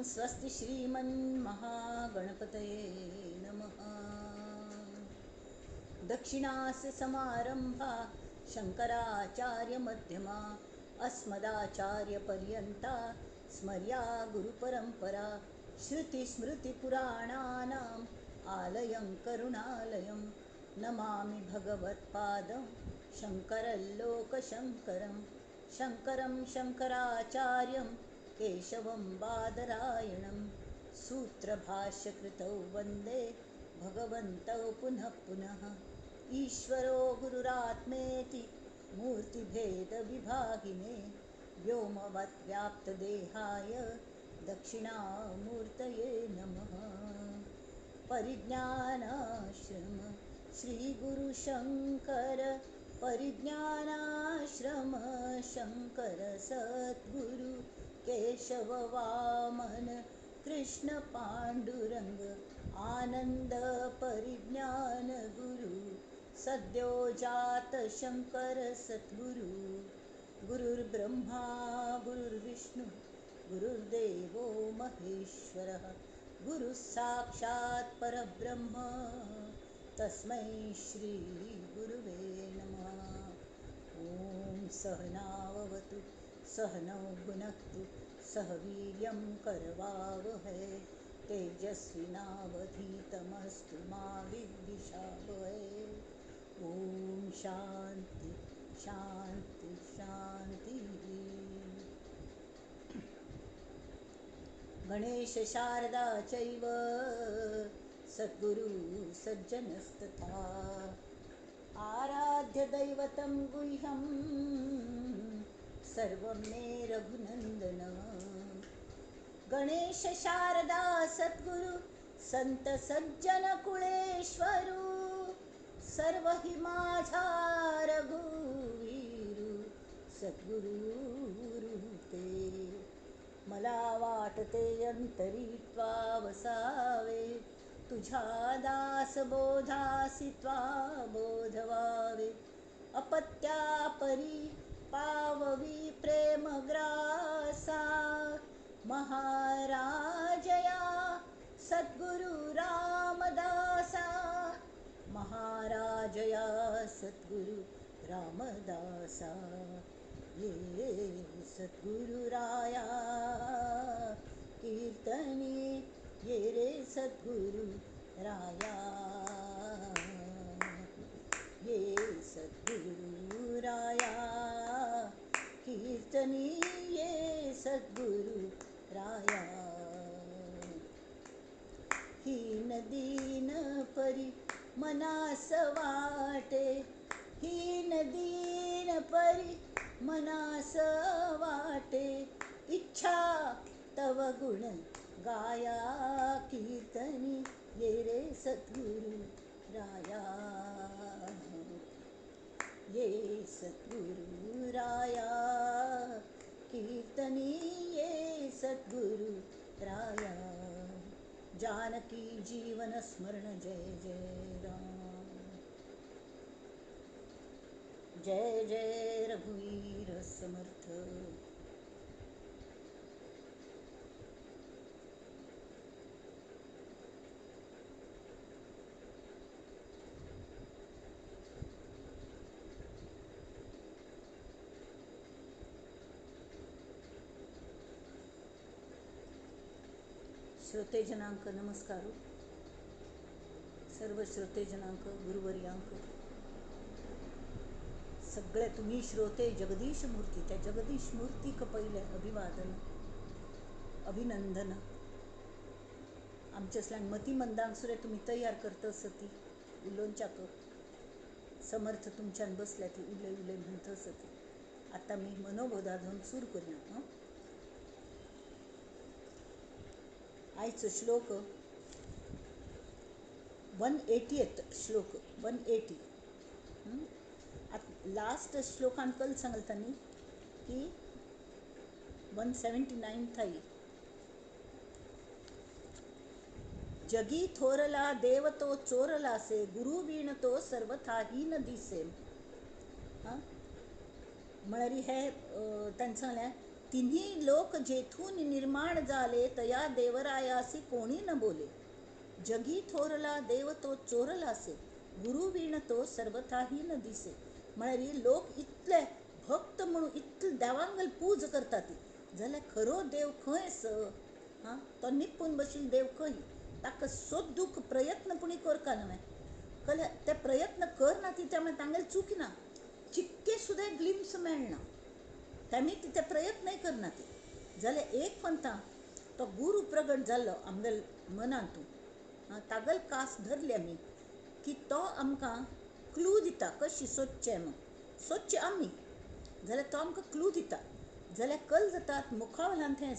स्वस्ति श्रीमन्महागणपतये नमः। दक्षिणास्य समारंभा शंकराचार्यमध्यमा अस्मदाचार्यपर्यन्ता स्मर्या गुरुपरंपरा। श्रुतिस्मृतिपुराणानाम् आलयं करुणालयं नमामि भगवत्पादं शङ्करल्लोकशङ्करं। शङ्करं शङ्कराचार्यं केशवं बादरायणं सूत्रभाष्यकृतौ वन्दे भगवन्तौ पुनः पुनः। ईश्वरो गुरुरात्मेति मूर्तिभेदविभागिने व्योमवद्व्याप्तदेहाय दक्षिणामूर्तये नमः। परिज्ञानाश्रम श्रीगुरुशङ्कर परिज्ञानाश्रम शङ्कर सद्गुरु केशव वामन कृष्ण पाण्डुरङ्ग आनन्द परिज्ञान गुरु सद्यो जात शङ्कर सद्गुरु। गुरुर्ब्रह्मा गुरुर्विष्णु गुरुर्देवो महेश्वरः गुरुः साक्षात् परब्रह्म तस्मै श्री गुरुवे नमः। ॐ सहनाववतु सहनौ भुनक्तु सह वीर्यं करवावहै तेजस्विनावधीतमस्तु मा विद्विषावहै। ॐ शान्ति शान्ति शान्तिः। गणेश शारदा चैव सद्गुरु सज्जनस्तथा आराध्य दैवतं गुह्यं सर्वं मे रघुनन्दन। गणेश शारदा सद्गुरु संत सज्जन कुळेश्वरू सर्व हि माझा रघुवीरू सद्गुरु ते। मला वाटते अंतरी त्वा वसावे तुझ्या दासबोधासी त्वा बोधवावे। अपत्या परी पाववी प्रेमग्रासा महाराजया सद्गुरु रामदासा। महाराजया सद्गुरु रामदासा ये सद्गुरुराया कीर्तनी ये रे सद्गुरु राया। ये सद्गुरु राया कीर्तनी ये सद्गुरु राया। हीन दीन परी मनास वाटे हीन दीन परी मनास वाटे इच्छा तव गुण गाया कीर्तनी ये रे सद्गुरु राया। ये सद्गुरु राया कीर्तनी ये सद्गुरु राया। जानकी जीवन स्मरण जय जय राम जय जय रघुवीर समर्थ। श्रोते जनांक नमस्कार। सर्व श्रोते जनांक गुरुवर्यांक सगळे तुम्ही श्रोते जगदीश मूर्ती त्या जगदीश मूर्ती पहिले अभिवादन अभिनंदन। आमच्यासल्यान मती मंदांसुरे तुम्ही तयार करत सती उलोंच्याक समर्थ तुमच्यान बसल्या ती उले उले म्हणत सती। आता मी मनोबोधाधून सुरू करूया। आयचो श्लोक 180th श्लोक 180। लास्ट श्लोकान कल सांगतानी की 179 थाई। जगी थोरला देव तो चोरला से गुरु वीण तो सर्वथा हीन दिसे। म्हळ्यार हे तांणी सांगलें तिन्ही लोक जेथून निर्माण झाले तया देवरायासी कोणी न बोले. जगी थोरला देव तो चोरलासे, गुरु विण तो सर्वथाही न दिसे. म्हळ्यार लोक इतले भक्त म्हणून इतले देवांगल पूज करतात जाल्यार खरो देव खंय स. तो निपून बशील देव खंय. ताका सोदूक प्रयत्न पुणी करका न्हय. कळ्ळें. ते प्रयत्न करना ती त्यामुळे तांगेली चूक ना. चिक्के सुद्धा ग्लिम्स मेळना. तेमी ते प्रयत्नय करना ती. जाल्यार एक म्हणटा तो गुरू प्रगट जाल्लो आमगेल मनांतून. तागल कास धरली आमी की तो आमकां क्लू दिता कशी सोदचें म्हूण. सोदचें आमी जाल्यार तो आमकां क्लू दिता. जाल्यार कल जातात मुखावयल्यान थंय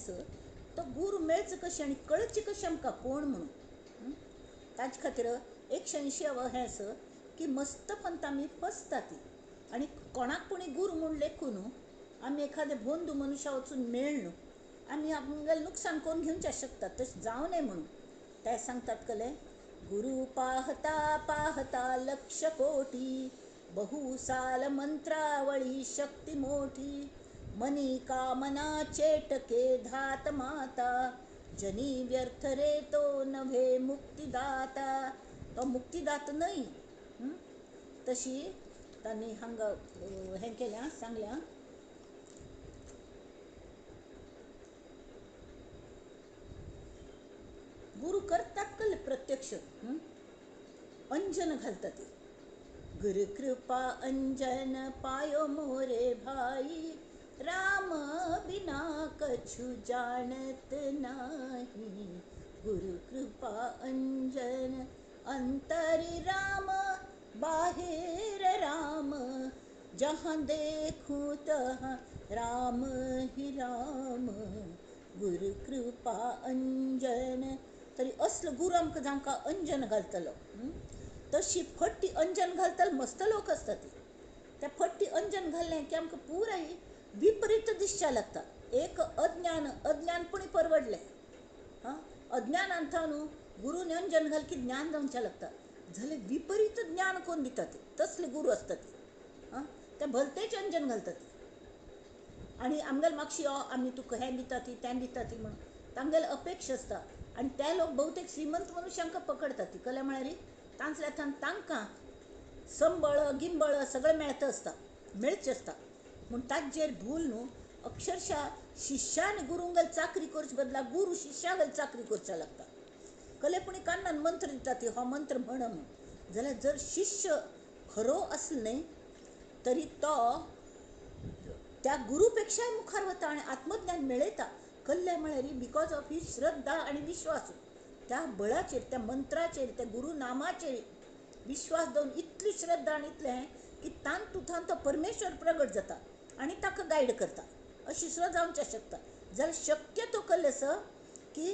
तो गुरू मेळचो कशें आनी कळची कशें आमकां कोण म्हणून. ताजे खातीर 180 हें की मस्त पंत आमी फसता ती. आनी कोणाक पुणी गुरू म्हूण लेखून आमी एखादे बंधू मनशा वचून मेळ न्हू आमी आमगेलें नुकसान करून घेवचें शकतात. तशें जावं नये म्हणून ते सांगतात. कळ्ळें. गुरु पाहता पाहता लक्ष कोटी, बहु साल मंत्रावळी शक्ती मोठी. मनी कामना चेटके धात माता, जनी व्यर्थ रे तो नव्हे मुक्तिदाता. तो मुक्तिदात नाही. तशी त्यांनी हांगा हें केल्या सांगल्या. गुरु करतात कल प्रत्यक्ष. अंजन घालतात ती. गुरु कृपा अंजन पायो मोरे भाई, राम बिना कछु जानत नाही. गुरु कृपा अंजन अंतर राम, बाहेर राम, जहाँ देखूं तहाँ राम ही राम. गुरु कृपा अंजन. तरी असलो गुरू आमकां जांकां अंजन घालतलो. तशी फट्टी अंजन घालतलो मस्त लोक असतात. त्या फट्टी अंजन घाललें की आमकां पुराय विपरीत दिसच्या लागता. एक अज्ञानपणी परवडलें. अज्ञानांता न्हू गुरून अंजन घाल की ज्ञान जावचें लागता. जाल्यार विपरीत ज्ञान कोण दितात तसले गुरू असतात. ते भलतेच अंजन घालतात. आनी आमगेले मागशी आमी तुका हें दिता ती तें दिता ती म्हणून तांगेले अपेक्षा आसता. आनी ते लोक बहुतेक श्रीमंत मनशांकां पकडतात ती. कळ्ळें. म्हळ्यार तांचल्यान तांकां संबळ गिंबळ सगळें मेळता आसता, मेळचें आसता. म्हूण ताजेर भूल न्हू. अक्षरशः शिष्यान गुरूंगेल चाकरी करचे बदला गुरू शिष्यागेल चाकरी करच्या लागता. कळ्ळें. पूण कान्नान मंत्र दिता ती हो मंत्र म्हण म्हणून. जाल्यार जर शिष्य खरो आसलो न्ही तरी तो त्या गुरूपेक्षाय मुखार वता आनी आत्मज्ञान मेळयता. कल्लें. म्हळ्यार बिकॉज ऑफ ही श्रद्धा आनी विश्वास. त्या बळाचेर त्या मंत्राचेर त्या गुरू नामाचेर विश्वास दवरून इतली श्रद्धा आनी इतलें की तांतुथान तो परमेश्वर प्रगट जाता आनी ताका गायड करता. अशी सुद्दां जावचें शकता. जाल्यार शक्यतो कल्लें की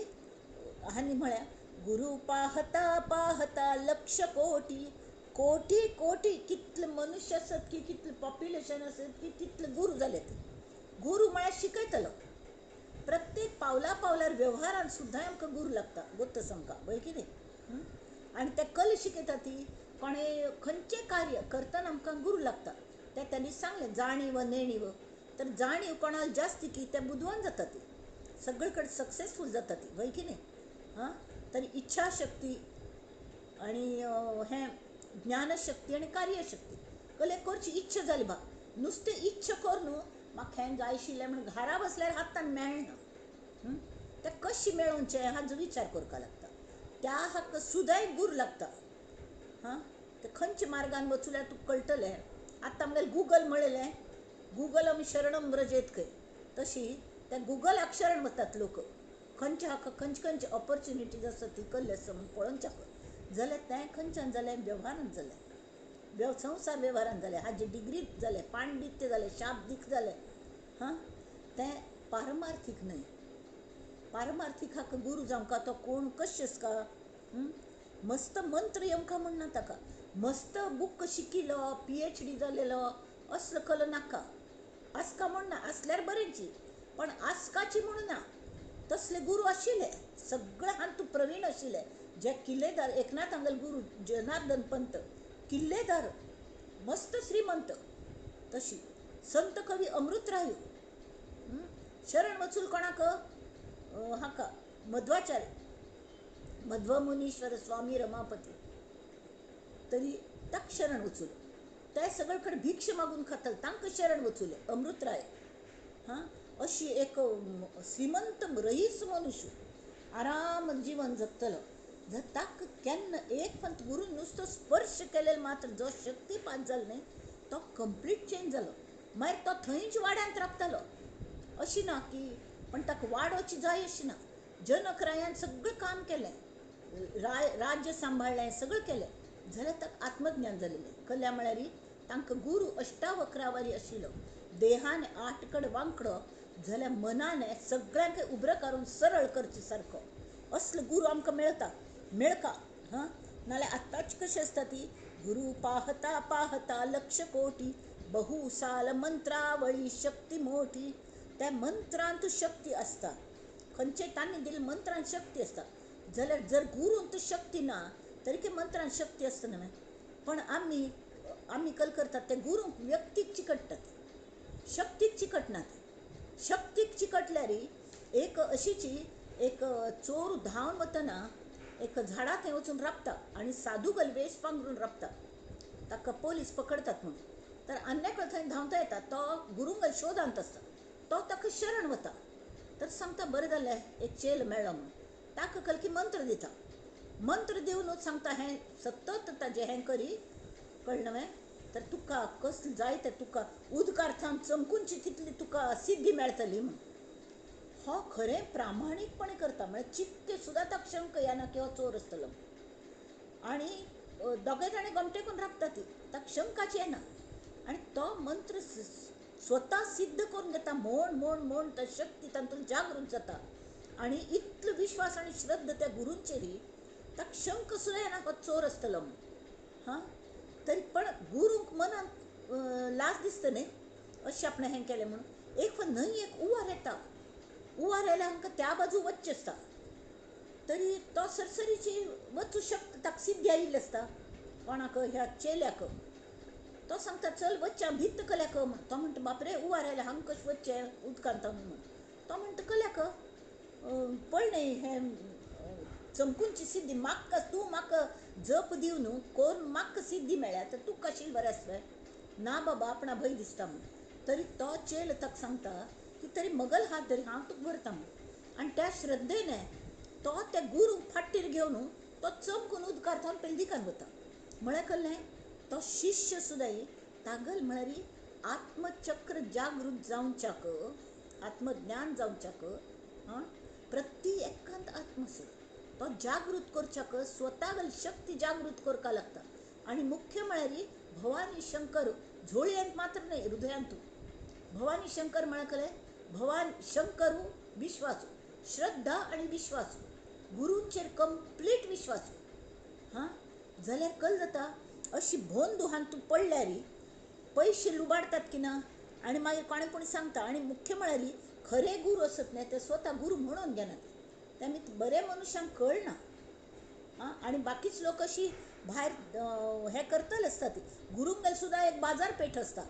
हानी म्हळ्यार गुरु पाहता पाहता लक्ष कोटी. कोटी कोटी कितले मनुष्य आसत की कितले पॉप्युलेशन आसत की तितले गुरू जाले. गुरू म्हळ्यार शिकयतलो. प्रत्येक पावला पावलार व्यवहारान सुद्दां आमकां गुरू लागता. गोत्तस आमकां वय कितें. आनी ते कल शिकयता ती कोणें खंयचें कार्य करतना आमकां गुरू लागता. ते त्यांनी सांगलें जाणीव नेणीव. तर जाणीव कोणाल जास्ती की ते बुदवान जाता ती. सगळे कडेन सक्सेसफूल जाता ती वय कितें. तरी इच्छा शक्ती आनी हें ज्ञानशक्ती आनी कार्यशक्ती. कळ्ळें. करची इच्छा जाली बा. नुस्तें इच्छा कर न्हू म्हाका हें जाय आशिल्लें म्हणून घरा बसल्यार हातान मेळना. तें कशें मेळोवचें हाचो विचार करपा लागता. त्या हाका सुद्दां गुरू लागता. ते खंयच्या मार्गान वचल्यार तुका कळटलें. आतां आमगेलें गुगल म्हणलें गुगलम शरणम व्रजेत खंय. तशी त्या गुगलाक शरण वतात लोक. खंयच्या हाका खंयची ऑपॉर्च्युनिटीज आसा ती कल्ली आसा म्हूण पळोवच्या पळय. जाल्यार तें खंयच्यान जालें वेव्हारान जालें. संवसार वेव्हारान जालें. हाजे डिग्रीत जालें, पांडित्य जालें, शाब्दीक जालें. तें पारमार्थीक न्हय. पारमार्थीक हाका गुरू जावंका तो कोण कशें आसका. मस्त मंत्र येवंका म्हणना ताका. मस्त बूक शिकिल्लो PhD जालेलो असलो कलो नाका. आसका म्हणना. आसल्यार बरेंची पण आसकाची म्हणून ना. तसले गुरू आशिल्ले सगळे हातूंत प्रवीण आशिल्ले. जे किल्लेदार एकनाथ हांगेल गुरू जनार्दन पंत किल्लेदार मस्त श्रीमंत. तशी संत कवी अमृतरायो शरण वचूल कोणाक हाका मध्वाचार्य मध्वमुनीश्वर स्वामी रमापती तरी ताक शरण वचूल ते सगळे कडे भिक्ष मागून खातल तांकां शरण वचूले अमृतराय हां अशी एक श्रीमंत रईस मनुष्य आराम जीवन जगतलो जर ताक केन्ना एक पण गुरून नुसतं स्पर्श केलेलं मात्र जो शक्तिपात जालो न्ही तो कंप्लीट चेंज जालो मागीर तो थंयच वाड्यांत राबतालो अशी ना की पण ताका वाडोवची जाय अशी ना जनकरायान सगळं काम केलें राज्य सांबाळलें सगळं केलें जाल्यार ताका आत्मज्ञान जालेलें कल्या म्हळ्यार तांकां गुरू अष्टावक्रावरी आशिल्लो देहान 8 कड वांकडो जाल्यार मनाने सगळ्यांक उबरो करून सरळ करचे सारको असलो गुरू आमकां मेळका हां नाल्यार आत्ताच कशी आसता ती गुरू पाहता पाहता लक्ष कोटी बहु साल मंत्रावळी शक्ती मोठी त्या मंत्रांत शक्ती असता खंयचे तांणी दिले मंत्रांत शक्ती असता जाल्यार जर गुरूंत शक्ती ना तरी की मंत्रांत शक्ती असता न्हय पण आमी कल करतात ते गुरूंक व्यक्तीक चिकटतात शक्तीक चिकटनात शक्तीक चिकटल्यार एक अशीची एक चोर धांवन वतना एक झाडा थंय वचून राबता आनी साधूगल वेश पांघरून राबता ताका पोलीस पकडतात म्हणून तर अन्याकळ थंय धांवता येता तो गुरूंगल शोधांत आसता तो ताका शरण वता तर सांगता बरें जालें एक चेल मेळ्ळो म्हणून ताका कल की मंत्र दिता मंत्र दिवनूच सांगता हें सतत ताजें हें करी कळ्ळें न्हय तर तुका कसलें जाय तें तुका उदकार्थान चमकूनची तितली तुका सिद्धी मेळटली म्हूण हो खरें प्रामाणीकपणे करता म्हळ्यार चित्ते सुद्दां ताका शंक येना की हो चोर आसतलो आनी दोगांय जाणे गमटे करून राबता ती ताका शंकाच येना आनी तो मंत्र स्वता सिद्ध करून घेता म्हण तो शक्ती तातूंत जागृत जाता आनी इतलो विश्वास आनी श्रद्धा त्या गुरूंचेर ताका शंक सुद्दां येना हो चोर आसतलो म्हूण हां तरी पण गुरूंक मनांत लाज दिसता न्ही अशें आपणें हें केलें म्हणून एक न्हय एक उवार येता उवार आयल्यार हांकां त्या बाजू वचचें आसता तरी तो सरसरीची वचूं शकता ताका सिद्धी आयिल्ली आसता कोणाक ह्या चेल्याक तो सांगता चल वच्चें भित्त कल्याक तो म्हणटा बापरे उवार आयल्यार हांगा कशें वच्चें उदकांत म्हणून तो म्हणटा कल्याक पळय न्ही हें चमकूनची सिद्धी म्हाका तूं म्हाका जप दिव न्हू कोरून म्हाका सिद्धी मेळ्ळ्या तर तूं कशी बरें आसलें ना बाबा आपणा भंय दिसता म्हणून तरी तो चेल ताका सांगता की तरी मगल हात धरी हांव तुका व्हरता म्हणून आनी त्या श्रद्धेने तो त्या गुरूक फाटीर घेवन तो चमकून उदकार्थान पेलदिकान वता म्हळ्यार कळ्ळें तो शिष्य सुद्दां तागल म्हळ्यार आत्मचक्र जागृत जावच्याक आत्मज्ञान जावच्याक हां प्रत्येकांत आत्मसो तो जागृत करच्याक स्वतागल शक्ती जागृत करका लागता आनी मुख्य म्हळ्यार भवानी शंकर झोळयेंत मात्र न्हय हृदयांतू भवानी शंकर म्हळ्यार कळ्ळें भवान शंकरू विश्वासू श्रद्धा आनी विश्वासू गुरूंचेर कंप्लीट विश्वासू हां जाल्यार कळ जाता अशी भोन दुहान तूं पडल्यार पयशे लुबाडतात की ना आनी मागीर कोणें कोणी सांगता आनी मुख्य म्हळ्यार खरे गुरू आसत न्हय ते स्वता गुरू म्हणून घेनात तेमी बरे मनशांक कळना आं आनी बाकीच लोक अशी भायर हें करतले आसता ती गुरूंगेल सुद्दां एक बाजारपेठ आसता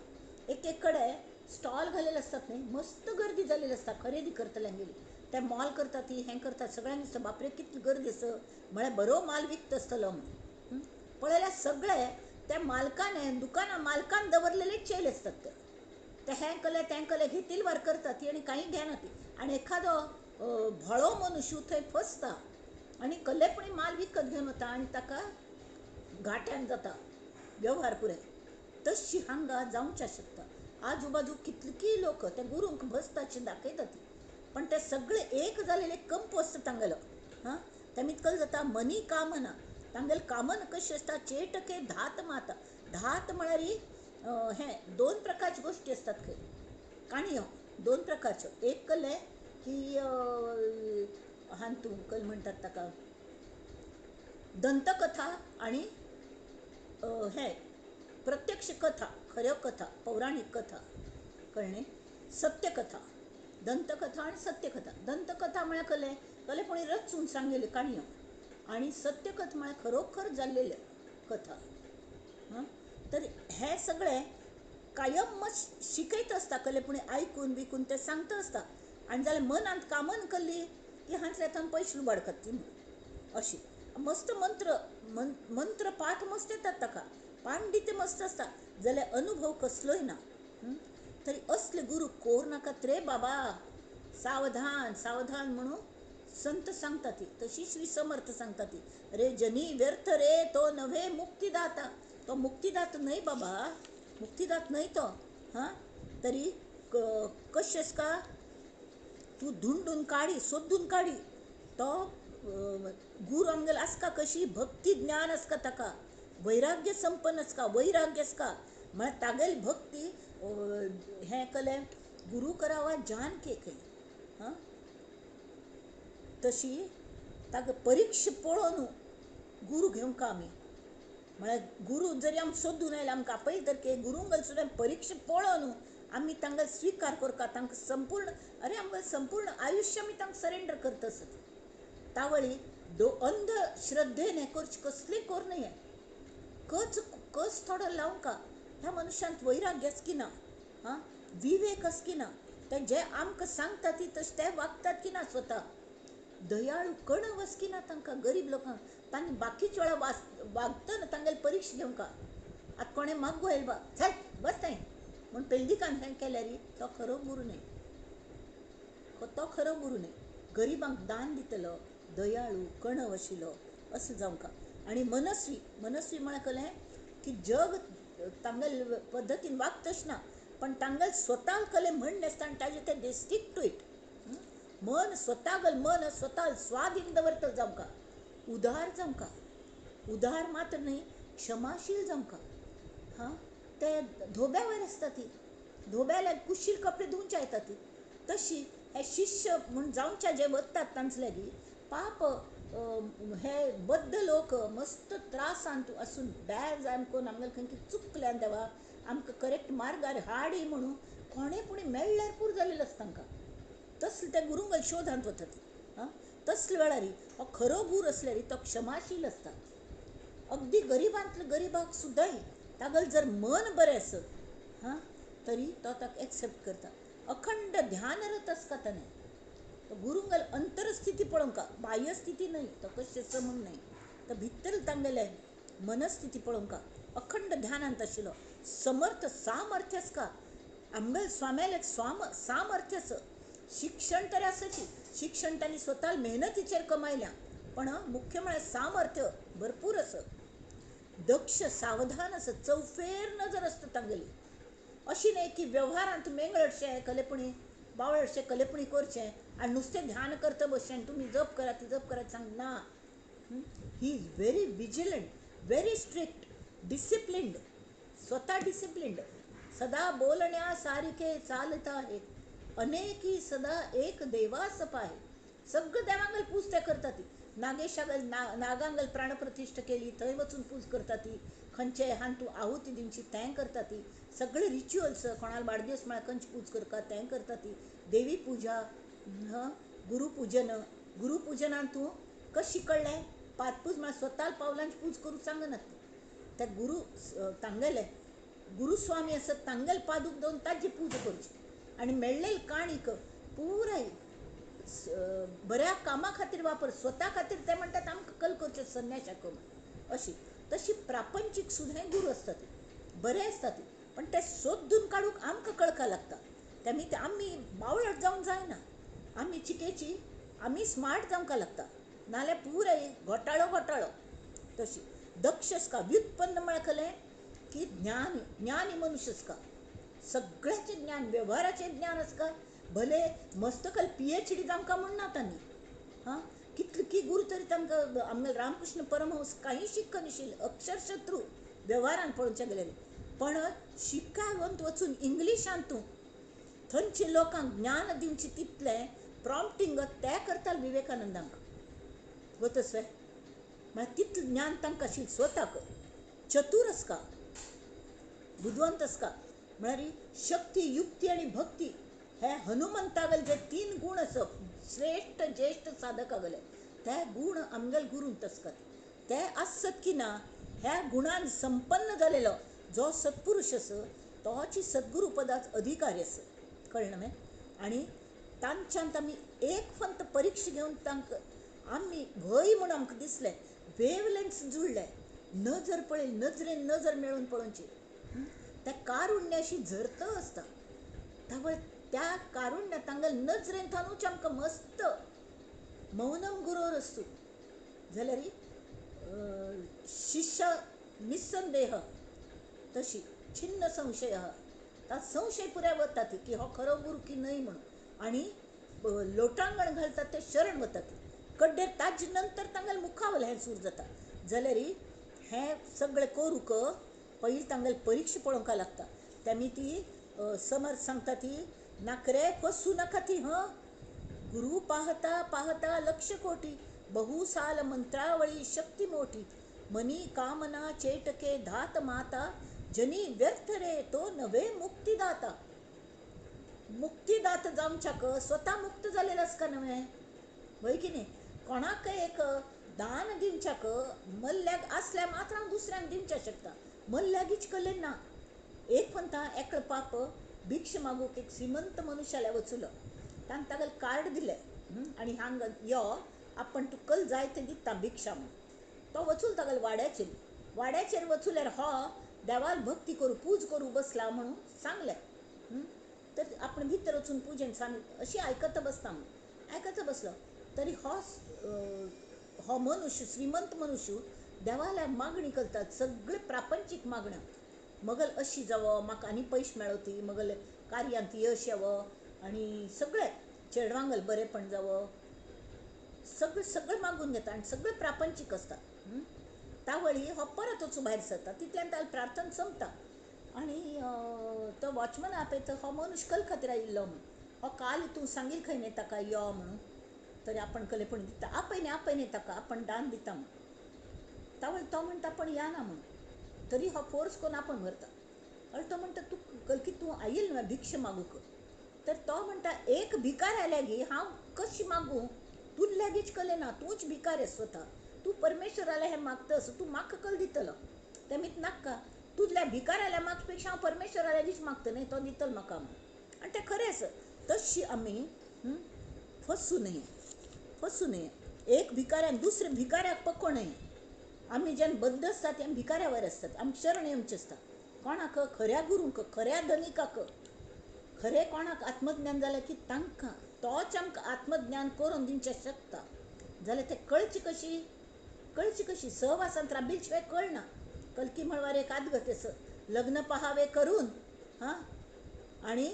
एक कडेन स्टॉल घालेले आसतात न्ही मस्त गर्दी जालेली आसता खरेदी करतल्यांगेली ते मॉल करता ती हें करतात सगळ्यांक दिसता बापरे कितली गर्दी आसा म्हळ्यार बरो माल विकत आसतलो म्हणून पळयल्यार सगळे त्या मालकान दुकाना मालकान दवरलेले चेले आसतात ते हें कलें तें कलें घेतील वार करता ती आनी कांय घेना ती आनी एखादो भळो मनुष्य थंय फसता आनी कल्लेपणी माल विकत घेवन वता आनी ताका घाट्यान जाता वेव्हार पुरे तशी हांगा जावच्या शकता आजू बाजू कितलीं लोक ते गुरूंक भसताचे दाखयतात पण ते सगळे एक जालेले कंप आसता तांगेलो हां तें कल जाता मनी कामना तांगेल कामना कशी आसता चेटके धात माता धात म्हळ्यार हें 2 प्रकारच्यो गोश्टी असतात खंय काणयो 2 प्रकारच्यो एक कल्लें की हांतू कल म्हणटात ताका दंतकथा आनी हें प्रत्यक्ष कथा खऱ्यो कथा पौराणीक कथा कळ्ळें सत्यकथा दंतकथा आनी सत्यकथा दंतकथा म्हळ्यार कलेपणी रचून सांगलेल्यो काणयो आनी सत्यकथा म्हळ्यार खरोखर जाल्लेल्यो कथा हां तर हें सगळें कायम शिकयत आसता कलेपणी आयकून बिकून ते सांगता आसता आनी जाल्यार मनांत कामन केल्ली की हांतल्यान पयशे लुबाडकत ती अशी मस्त मंत्र पाठ मस्त येतात ताका पांडित्य मस्त आसता जाल्यार अनुभव कसलोय ना तरी असले गुरू कोर नाकात रे बाबा सावधान सावधान म्हणून संत सांगता ती तशी श्री समर्थ सांगता ती रे जनी व्यर्थ रे तो नव्हे मुक्तिदाता तो मुक्तिदात नाही बाबा मुक्तिदात नाही तो हां तरी कशेस का तू धुंडून काढी सोदून काढी तो गुरु आमगेल आसका कशी भक्ती ज्ञान आसका ताका वैराग्य संपन्न आसका वैराग्य आसका म्हळ्यार तागेली भक्ती हें केलें गुरु करावा जान के खंय हां तशी ताका परीक्षा पळोवन गुरु घेवंक आमी म्हळ्यार गुरु जरी आमी सोदून आयले आमकां आपयल तर के गुरूंगल सुद्दां परीक्षा पळोवन आमी तांकां स्विकार करता तांकां संपूर्ण अरे आमकां संपूर्ण आयुश्य आमी तांकां सरेंडर करता आसत तावळी अंध श्रद्धेन हें करचें कसलें कोर न्हय कस थोडो लावंका ह्या मनशांत वैराग्य आस की ना हां विवेक आस की ना ते जे आमकां सांगता ती तशें ते वागतात की ना स्वता दयाळू कणव आस की ना तांकां गरीब लोकांक तांणी बाकीच्या वेळा वागतना तांगेली परीक्षा घेवंका आतां कोणें मागू येयल बा चल बस थंय म्हूण पेलदिकान हें केल्यार तो खरो गुरू न्हय तो खरो गुरू न्हय गरिबांक दान दितलो दयाळू कणव आशिल्लो असो जावंका आनी मनस्वी मनस्वी म्हळ्यार कळ्ळें की जग तांगेल पद्दतीन वागतश ना पण तांगेल स्वता कले म्हणणें आसता आनी ताजे ते स्टिक टू इट मन स्वता स्वाधीन दवरतलो जावंका उदार जावंका उदार मात्र न्हय क्षमाशील जावंका हां ते धोब्या वयर आसता ती धोब्याला कुशील कपडे धुवचे येता ती तशी हे शिष्य म्हूण जावचे जे वतात तांचले पाप हे बद्ध लोक मस्त त्रासान आसून बॅग आमकोन आमगेले खंय कितें चुकल्यान देवा आमकां करेक्ट मार्गार हाडी म्हणून कोणें पुणी मेळ्ळ्यार पूर जालेलो आसता तांकां तसले ते गुरूंगल शोधांत वता ती हां तसले वेळार हो खरो गुरू असल्यार तो क्षमाशील आसता अगदी गरिबांतलो गरिबाक सुद्दां तागेलें जर मन बरें आसत हां तरी तो ताका एक्सेप्ट करता अखंड ध्यानरत आसता ताणें तो गुरूंगल अंतरस्थिती पळोवंका बाह्य स्थिती न्हय तो कशें समज न्हय तो भितर तांगेलें मनस्थिती पळोवंका अखंड ध्यानांत आशिल्लो समर्थ सामर्थ्य आसका आमगेल स्वाम्यालेक सामर्थ्य आस शिक्षण तरी आसची शिक्षण तांणी स्वता मेहनतीचेर कमायल्या पण मुख्य म्हळ्यार सामर्थ्य भरपूर आस दक्ष सावधान आस चौफेर नजर आसता तांगेली अशी न्हय की वेव्हारांत मेंगळटशें कलेपणी बावळटशें कलेपणी करचें आनी नुस्तें ध्यान करता बसचें तुमी जप करा ती जप करात सांग ना he is very vigilant very strict disciplined स्वता डिसिप्लिन्ड सदा बोलण्या सारखे चालता आहेत अनेकी सदा एक देवास पाहे सगळं देवांगल पूज ते करता ती नागेशागल नागांगल प्राणप्रतिष्ठा केली थंय वचून पूज करता ती खंयचे हांतू आहुती दिवची तें करता ती सगळे रिच्युअल्स कोणाला वाडदिवस म्हळ्यार खंयची पूज करता तें करता ती देवी पुजा गुरुपुजनांत तूं कशी कळ्ळें पातपूज म्हळ्यार स्वता पावलांची पूज करूंक सांगनात त्या गुरू तांगेले गुरुस्वामी आसत तांगेल पादूक दवरून ताजी पूजा करची आनी मेळ्ळेली काणीक पुराय बऱ्या कामा खातीर वापर स्वता खातीर ते म्हणटात आमकां कल करचें संन्याशाक अशी तशी प्रापंचीक सुद्दां गुरू आसतात बरे आसतात पण ते सोदून काडूंक आमकां कळका लागता तेमी आमी बावळट जावंक जायना आमी चिकेची आमी स्मार्ट जावंक लागता नाल्यार पुराय घोटाळो तशी दक्ष आसका व्युत्पन्न म्हळ्यार खलें की ज्ञानी मनुष्य आसका सगळ्याचें ज्ञान वेव्हाराचें ज्ञान आसका भले मस्तकल PhD जावंका म्हणना तांणी हां कितली गुरू तरी तांकां आमगे रामकृष्ण परमहंस काही शिक्क नाशिल्ले अक्षरशत्रू वेव्हारान पळोवचें गेलें पण शिकावंत वचून इंग्लिशांत तूं थंयचे लोकांक ज्ञान दिवचें तितलें प्रॉम्प्टिंग ते करताले विवेकानंदांक गोतसवे म्हळ्यार तितलें ज्ञान तांकां आशिल्लें स्वताक चतूर आसका बुद्धवंत आसका म्हळ्यार शक्ती युक्ती आनी भक्ती हे हनुमंतागेले जे 3 गूण आसप श्रेष्ठ ज्येष्ठ साधकागेले ते गूण आमगेल गुरूंत आसतात ते आसत की ना ह्या गुणान संपन्न जालेलो जो सत्पुरुश आस तोची सद्गुरू पदाच अधिकारी आस कळ्ळें न्हय आनी तांच्यांत आमी एक फंत परीक्षा घेवन तांकां आमी भंय म्हूण आमकां दिसलें वेवलेंथ्स जुळले नजर पळय नजरेन नजर मेळून पळोवची त्या कारुण्याशी झरत आसता त्या कारुण्य तांगेल नजरेन थानूच आमकां मस्त मौनम गुरोर असतो जाल्यार शिष्य निस्संदेह तशी छिन्न संशय ता संशय पुराय वता ती की हो खरो गुरू की न्हय म्हणून आणि लोटांगण घालतात ते शरण वतात कड्डेर ताजे नंतर तांगेल मुखावल हें सूर जाता जाल्यार हें सगळें करूंक पयलीं तांगेल परीक्षा पळोवंक लागता तेमी ती समर्थ सांगता ती नाकरे फसू नाका ती गुरु पाहता पाहता लक्ष कोटी बहुसाल मंत्रावळी शक्ती मोठी मनी कामना चेटके धात माता जनी व्यर्थ रे तो नवे मुक्तिदाता मुक्तिदात जावच्याक स्वता मुक्त जालेलो आसका नवे वय की न्ही कोणाक एक दान दिवच्याक मल्ल्याक आसल्या मात्र हांव दुसऱ्यांक दिवच्या शकता मल्ल्यागीच कलेन ना एक फंता एकलो पाप भिक्ष मागूक एक श्रीमंत मनुष्याला वचुलो तांकां तागेलें कार्ड दिलें आनी हांग यो आपण तुका जाय तें दिता भिक्षा म्हणून तो वचून तागेले वाड्याचेर वचुल्यार हो देवाक भक्ती करूं पूज करूं बसला म्हणून सांगलें तर आपण भितर वचून पुजेन सांग अशी आयकता बसता म्हणून आयकता बसलो तरी हो मनुष्य श्रीमंत मनुष्य देवाला मागणी करतात सगळे प्रापंचीक मागण्या मगल अशी जावो म्हाका आनी पयशे मेळोवती मगल कार्यांत यश यावं आनी सगळे चेडवांगल बरेपण जावं सगळें मागून घेता आनी सगळे प्रापंचीक आसता तावळी हो परत वचून भायर सरता तितल्यान ताली प्रार्थना संपता आनी तो वॉचमॅन आपयता हो मनुष्य कल खातीर आयिल्लो म्हणून हो काल तूं सांगिल खंय न्ही ताका यो म्हणून तरी आपण कलेपण दिता आपय न्ही ताका आपण दान दिता म्हणून तावळी तो म्हणटा पण या ना म्हणून तरी हो फोर्स करून आपण व्हरता अरे तो म्हणटा तूं कलकी तूं आयिल्ल न्हय भिक्षा मागूक तर तो म्हणटा एक भिकार आयल्या गी हांव कशी मागूं तूं लेगीच कले ना तूंच भिकार आहे स्वता तूं परमेश्वराला हें मागतस तूं म्हाका कल दितलो तें मीत नाका तुजल्या भिकाराल्या मागचे पेक्षा हांव परमेश्वराला दीस मागता न्ही तो दितलो म्हाका आनी तें खरें आसा तशी आमी फसू नये एक भिकाऱ्यान दुसऱ्या भिकाऱ्याक पको नये आमी जेन्ना बद्द आसता तें भिकाऱ्या वयर आसतात आमकां शरण येवचें आसता कोणाक खऱ्या गुरूंक खऱ्या धनिकाक खरें कोणाक आत्मज्ञान जालें की तांकां तोच आमकां आत्मज्ञान करून दिवचें शकता जाल्यार तें कळची कशी सहवासांत राबिल्या शिवाय कळना कलकी मळवार एक आदगत लग्न पहावे करून आणि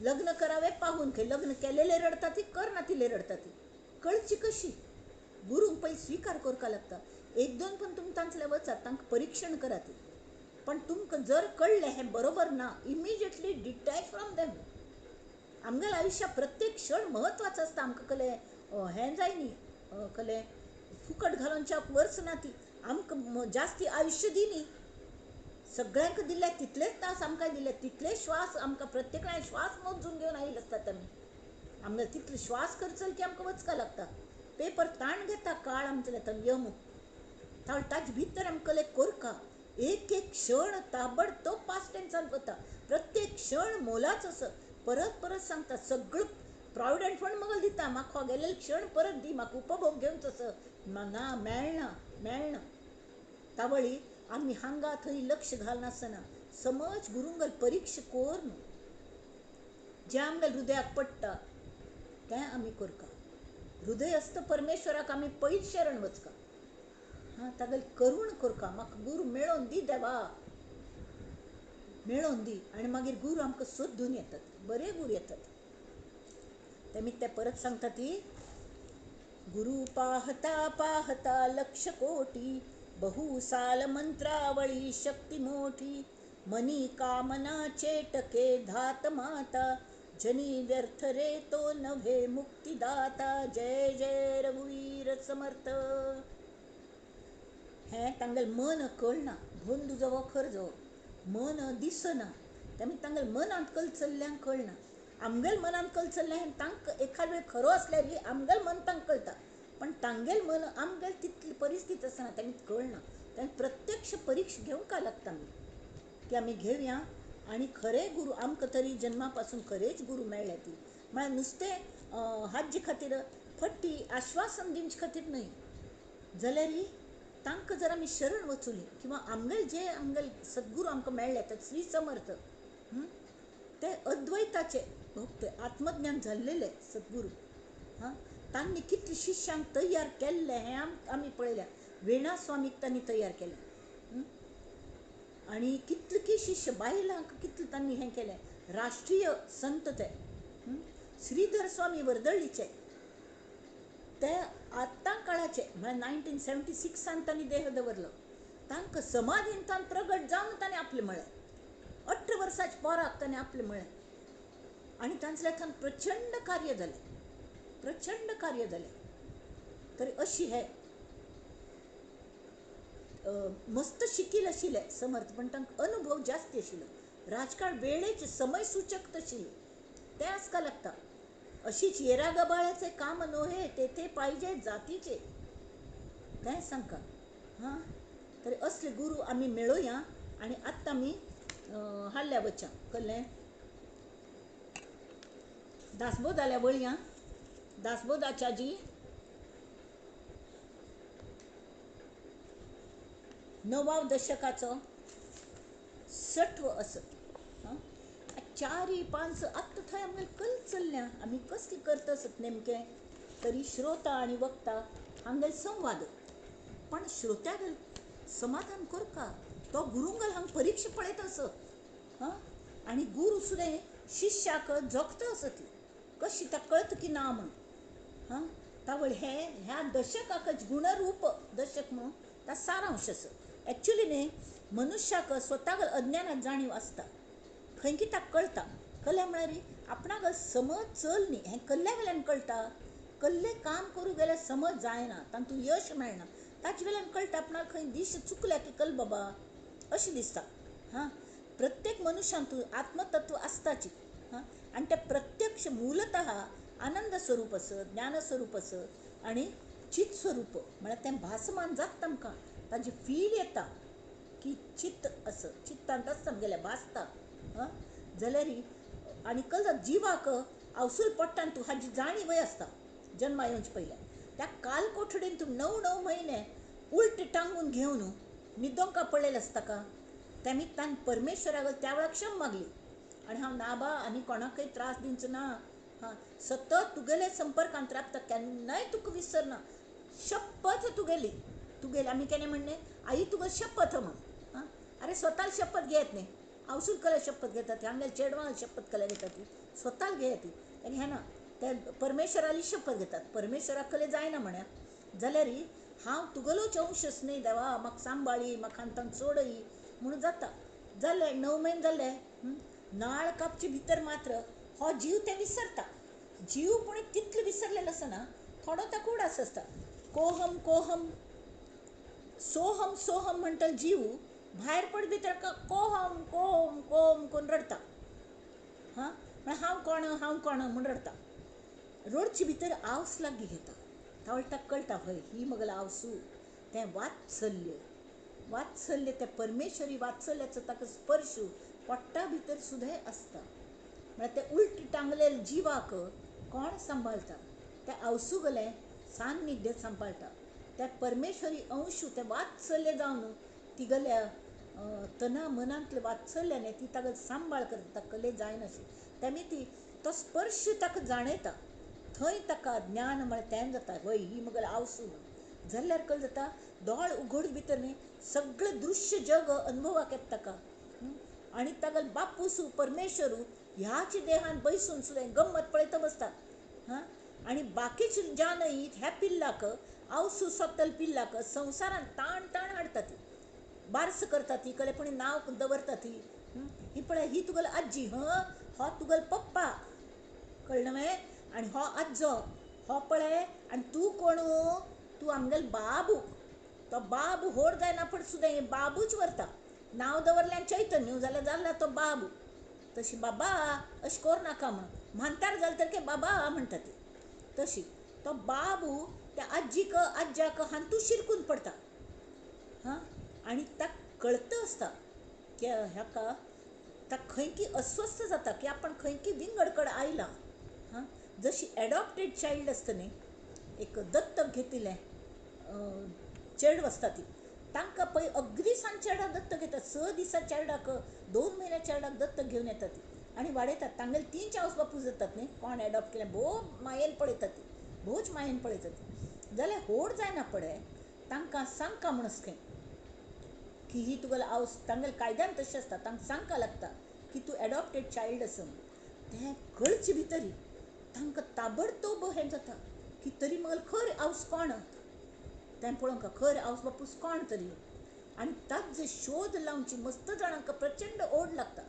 लग्न करावे पाहून खंय लग्न केलेले रडता ती करना तिले रडता ती कळची कशी गुरूंक पयलीं स्विकार करपाक लागता एक दोन पण तुमी तांचले वचात तांकां परीक्षण करात पण तुमकां जर कळलें हें बरोबर ना इमिजिएटली डिटॅच फ्रॉम देम आमगेल्या आयुश्यात प्रत्येक क्षण म्हत्वाचो आसता आमकां कले हें जाय न्ही कले फुकट घालोवच्या वर्स ना ती आमकां जास्ती आयुश्य दी न्ही सगळ्यांक दिले तितलेच तास आमकां दिले तितले श्वास आमकां प्रत्येकान श्वास मोजून घेवन आयिल्ले आसतात आमी आमगे तितले श्वास करचल की आमकां वचका लागता पेपर ताण घेता काळ आमचें यम ताचे भितर आमकां कले कोरका एक एक क्षण ताबडतोब पास्ट टेन्सान वता प्रत्येक क्षण मोलाच आसा परत सांगता सगळं प्रॉविडंट फंड म्हाका दिता म्हाका हो गेलेले क्षण परत दी म्हाका उपभोग घेवंचो आसा ना मेळना तावळी आमी हांगा थंय लक्ष घालनासतना समज गुरूंगल परीक्षा कोर न्हू जें आमगेल्या हृदयाक पडटा तें आमी करता हृदय आसता परमेश्वराक आमी पयलीं शरण वचका तागेली करूण करता म्हाका गुरू मेळोवन दी देवा मेळोवन दी आनी मागीर गुरू आमकां सोदून येतात बरे गुरू येतात तें परत सांगता ती गुरु पाहता पाहता लक्ष कोटी बहुसाल मंत्रावळी शक्ती मोठी मनी कामना चेटके धात माता जनी व्यर्थ रे तो नव्हे मुक्तिदाता जय जय रघुवीर समर्थ हें तांगेलें मन कळना बंधू जावो खर जावो मन दिसना तेमी तांगेलें मनांत कल चल्ल्यांक कळना आमगेल्या मनांत कल चल्लें हें तांकां एखाद वेळ खरो आसल्यार आमगेलें मन तांकां कळटा पण तांगेलें मन आमगेलें तितली परिस्थिती आसना तेमी कळना तेन्ना प्रत्यक्ष परीक्षा घेवंक लागता आमी ती आमी घेवया आनी खरे गुरू आमकां तरी जन्मा पासून खरेच गुरू मेळ्ळे ती म्हळ्यार नुस्तें हाजे खातीर फट्टी आश्वासन दिवचे खातीर न्हय, जाल्यार तांकां जर आमी शरण वचुली किंवा आमगेले जे आमगेले सद्गुरू आमकां मेळ्ळे ते श्री समर्थ, ते अद्वैताचे भक्त आत्मज्ञान जाल्लेले सद्गुरू, तांणी कितले शिश्यांक तयार केल्ले हें आमी पळयल्या. वेणा स्वामीक तांणी तयार केलें, आनी कितले शिश्य बायलांक कितले तांणी हें केलें. राष्ट्रीय संत ते श्रीधर स्वामी वर्दळीचे, ते आतां काळाचे म्हळ्यार 1976 तांणी देह दवरलो. तांकां समाधीन तान प्रगट जावन ताणें आपलें म्हळें. 18 वर्साच्या पोराक ताणें आपलें म्हळें, आनी तांचें थंय प्रचंड कार्य जालें, प्रचंड कार्य जालें. तरी अशी हे मस्त शिकील आशिल्ले समर्थ, पण तांकां अनुभव जास्त आशिल्लो. राजकारण वेळेचे समय सूचक आशिल्ले ते आसका लागता. अशीच येरा गबाळ्याचे काम नोहे तेथे पाहिजे जातीचे, तें सांगता. तरी असले गुरू आमी मेळोया. आनी आत्तां आमी हाडल्या वचा कल्लें दासबोदाल्या वळया. दासबोदाच्या जी 9व्या दशकाचो 60वो असो. 4-5 आत्तां थंय आमगेलें कल चल्ल्या. आमी कसली करता आसत नेमकें, तरी श्रोता आनी वक्ता हांगेले संवाद. पण श्रोत्यागेल समाधान करता तो गुरूंगेल हांगा परिक्षा पळयता आसत. आनी गुरू सुद्दां शिश्याक जोखता आसत, कशी ताका कळता की ना म्हूण. तावळ ह्या दशकाकच गुणरूप दशक म्हणून ता सारांश आसा. एक्चुली न्ही मनुश्याक स्वताक अज्ञानात जाणीव आसता, खंय की ताका कळटा. कल्ल्या म्हळ्यार आपणाक समज चल न्ही हें कल्ल्या वेल्यान कळटा. कसलें काम करूं गेल्यार समज जायना, तातूंत यश मेळना, ताचे वेल्यान कळटा आपणाक खंय दिश चुकल्या की कल बाबा अशें दिसता. प्रत्येक मनशांत आत्मतत्व आसताची. आनी तें प्रत्यक्ष मूलतः आनंद स्वरूप आसत, ज्ञान स्वरूप आसत आनी चित स्वरूप. म्हळ्यार तें भासमान जाता आमकां, ताजी फील येता की चित्त आसत, चित्तांत आसता आमगेल्या भासता. जाल्यार आनी कळटा जिवाक अवसूल पडटा आनी तूं हाजी जाणीवय आसता जन्मा येवचे पयल्यार. त्या काल कोठडीन तूं 9 म्हयने उलटे टांगून घेवन न्हिदोंका पडलेलें आसता का. त्या निमतान परमेश्वराक त्या वेळार क्षम मागली, आनी हांव ना बा आनी कोणाकय त्रास दिवचो ना, सतत तुगेले संपर्कांत रावता, केन्नाय तुका विसरना. शपथ तुगेली आमी केन्ना म्हणलें आई तुगे शपथ म्हण. अरे स्वताल शपथ घेयत न्ही, अवसूल कले शपथ घेतात, हांगेले चेडवां शपथ कले घेतात, ती स्वताल घेयत ती हे ना. ते परमेश्वराली शपथ घेतात, परमेश्वराक कले जायना म्हण्या. जाल्यार हांव तुगेलोच अंशच न्ही देवा, म्हाका सांबाळी, म्हाका हातांत सोडय म्हणून जाता. जालें 9 म्हयने जाले. नाळ कापचे भितर मात्र हो जीव ते विसरता. जीव पूण तितलो विसरलेलो आसना, थोडो ताका उडास आसता. कोहम कोहम सोहम सोहम म्हणटा जीव भायर पड भितर कोहम कोम कोम कोण रडता. हांव कोण म्हूण रडता. रडचे भितर आवस लागली घेता. तावळ ताका कळटा हय ही म्हगेलो आवसू. तें वात्सल्य तें परमेश्वरी वात्सल्याचो ताका स्पर्श पोट्टा भितर सुद्दां आसता. म्हळ्यार ते उलटी टांगलेले जिवाक कोण सांबाळटा, त्या आवसू गेलें सान्निध्य सांबाळटा. त्या परमेश्वरी अंशू तें वात्सल्य जावन तिगेल्या तना मनांतले वात्सल्याने ती ताका सांबाळ करता, ताका कले जायनाशी. तेमी ती तो स्पर्श ताका जाणयता. थंय ताका ज्ञान म्हळ्यार तें जाता हय ही म्हगेलो आवसू. जाल्यार कळटा जाता दोळ उगड भितर न्ही सगळें दृश्य जग अनुभवाक येता ताका. आनी तागेलो बापूस परमेश्वरू ह्याच देहान बैसून सुद्दां गम्मत पळयता बसता. आनी बाकीचे जानय ह्या पिल्लाक आवसू सोत्तल पिल्लाक संवसारान ताण ताण हाडटा ती, बारस करता ती, कलेपणी नांव दवरता ती. ही पळय ही तुगेलो आजी, हो तुगेलो पप्पा, कळ्ळें न्हय. आनी हो आजो, हो पळय आनी तूं कोण, तूं आमगेलो बाबू. तो बाबू व्हड जायना पण सुद्दां हे बाबूच व्हरता. नांव दवरलें चैतन्य जाल्यार जाल्ला तो बाबू. तशी बाबा अशें कोर नाका म्हणून म्हानतार जालें तर बाबा म्हणटा ती. तशी तो बाबू त्या आजीक आज्याक हांतू शिरकून पडटा. आनी ताका कळता आसता की हाका ताका खंय की अस्वस्थ जाता की आपण खंय की विंगड कडेन आयला. जशी एडॉप्टेड चाइल्ड असतं न्ही, एक दत्तक घेतिल्लें चेडूं आसता ती, तांकां पळय अगदी सांज चेडाक दत्तक घेतात. 6 दिसा चेडाक, 2 म्हयन्या चेडाक दत्तक घेवन येतात ती आनी वाडयतात. तांगेले 3 आवय बापूय जातात न्ही, कोण एडॉप्ट केलें भोव मायेन पळयतात ती, भोवच मायेन पळयतात ती. जाल्यार व्हड जायना पळय तांकां सांगता म्हणस खंय की ही तुगेलो आवस, तांगेले कायद्यान तशें आसता, तांकां सांगता लागता की तूं एडॉप्टेड चाइल्ड आसा म्हूण. तें कळचे भितरी तांकां ताबडतोब हें जाता की तरी म्हगेलो खर आवस कोण तें पळोवंक, खर आवस बापूस कोण तरी. आनी ताचो शोध लावची मस्त जाणांक प्रचंड ओड लागता.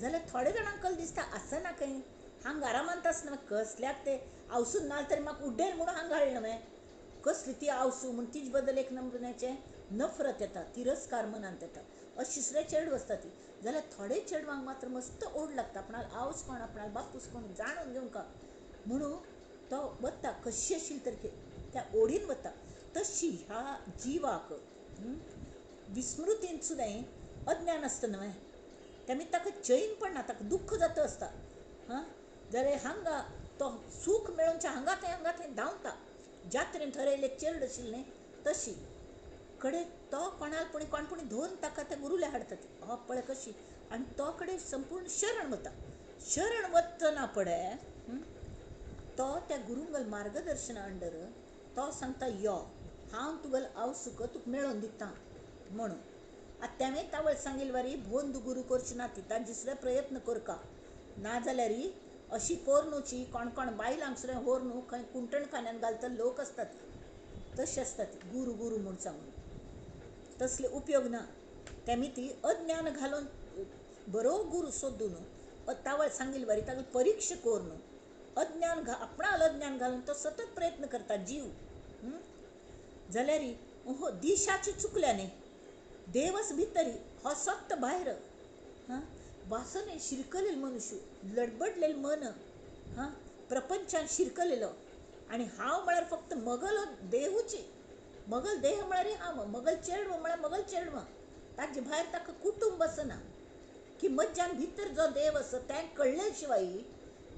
जाल्यार थोड्या जाणांक कल दिसता आसना खंय, हांगा आरामांत आसना कसल्याक ते आवसून ना तरी म्हाका उड्डेल म्हणून हांगा हाडलें न्हय, कसली ती आवसू म्हूण तिचे बद्दल एक नमुन्याचें नफरत येता, तिरस्कार मनांत येता. अशी सुद्दां चेडूं आसता ती. जाल्यार थोडे चेडवांक मात्र मस्त ओड लागता आपणालो आवस कोण, आपणालो बापूस कोण जाणून घेवंका म्हणून तो वता कशी आशिल्ली तरी त्या ओडीन वता. तशी ह्या जिवाक विस्मृतीन सुद्दां अज्ञान आसता न्हय, त्यामुळे ताका चैन पडना, ताका दुख्ख जाता आसता. जाल्यार हांगा तो सूख मेळोवच्या हांगा थंय धांवता. जात्रेन थरयलें चेडूं आशिल्लें न्ही तशी कडेन तो कोणपुणी धोवन ताका ते गुरुले हाडटा ती, हो पळय कशी. आनी तो कडेन संपूर्ण शरण वता. शरण वतना पळय तो त्या गुरुंगल मार्गदर्शना अंडर तो सांगता यो हांव तुगेलो आवसुक तुका मेळोवन दितां म्हणून. आतां तेवें तावळ सांगिल्ले वरी भोंद गुरू करची ना ती, ताजे सुद्दां प्रयत्न करका नाजाल्यार अशी पोरनूची कोण बायलांक सुद्दां व्हरून खंय कुंटणखान्यान घालता लोक आसता ती, तशी आसता ती गुरू गुरू म्हूण सांगून. तसले उपयोग ना. तेमी ती अज्ञान घालून बरो गुरू सोदून तावळ सांगिल्ले वरी ताका परीक्षा करून अज्ञान आपणाल अज्ञान घालून तो सतत प्रयत्न करता जीव. जाल्यार दिशाची चुकल्या न्ही, देवस भितरी हो सत्त भायर, वासने शिरकलेलो मनुष्य, लडबडलेलं मन, प्रपंचान शिरकलेलो. आनी हांव म्हळ्यार फक्त मगलो देहूची, मगल देह म्हळ्यार हांव, मगल चेडवो म्हळ्यार मगल चेडवां. ताजे भायर ताका कुटुंब आसना की मज्जान भितर जो देव आसा तें कळले शिवाय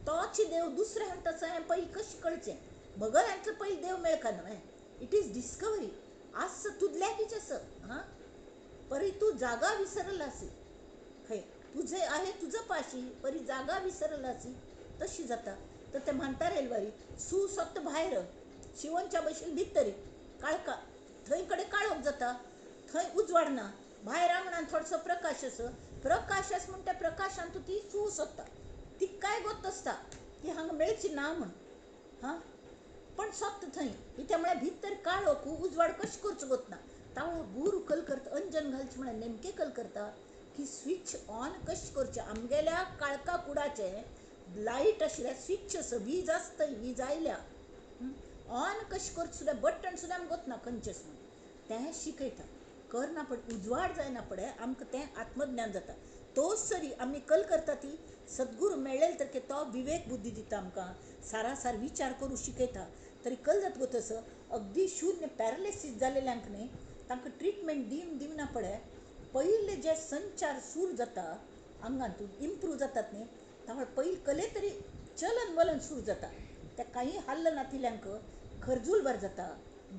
तोच देव दुसऱ्या हांत आसा हें पयलीं कशें कळचें. मगल हांतलो पयलीं देव मेळका न्हय, इट इज डिस्कवरी. आज तुदल्याकीच आसा, परी तूं जागा विसरलासी खंय, तुझे आहे तुझं पाशी परी जागा विसरलासी तशी जाता. तर ते म्हणटाले वरी सुसत्त भायर शिवनच्या बशील भितरी काळका, थंय कडेन काळोख जाता, थंय उजवाड ना. भायर आंगणान थोडसो प्रकाश आसा, प्रकाश आसा म्हूण त्या प्रकाशान तूं ती सू सोदता, ती काय गोत आसता ती हांगा मेळची ना म्हूण. पण सोदता थंय कित्याक म्हळ्यार भितर काळोख उजवाड कशें करचो गोतना. तावळ गुरू कल करता, अंजन घालचें म्हळ्यार नेमकें कल करता की स्विच ऑन कशें करचें. आमगेल्या काळका कुडाचें लायट आशिल्ल्या स्विच आसा, वीज आसता, वीज आयल्या ऑन कशें करचें सुद्दां बटन सुद्दां आमकां गोतना खंयचेंच म्हूण तें शिकयता. करना पण उजवाड जायना पळय आमकां तें आत्मज्ञान जाता. तोच सरी आमी कल करता ती सद्गुरू मेळ्ळेले तर तो विवेक बुद्धी दिता आमकां, सारासार विचार करूं शिकयता. तरी कल जाता गो तसो अगदी शून्य पॅरलिसीस जालेल्यांक न्ही तांकां ट्रिटमेंट दिवना पळय पयले जे संचार सूर जाता आंगांतून इम्प्रूव जातात न्ही, तावळ पयलीं कले तरी चलन वलन सूर जाता. ते काही हल्ल नातिल्यांक खरजूल बर जाता,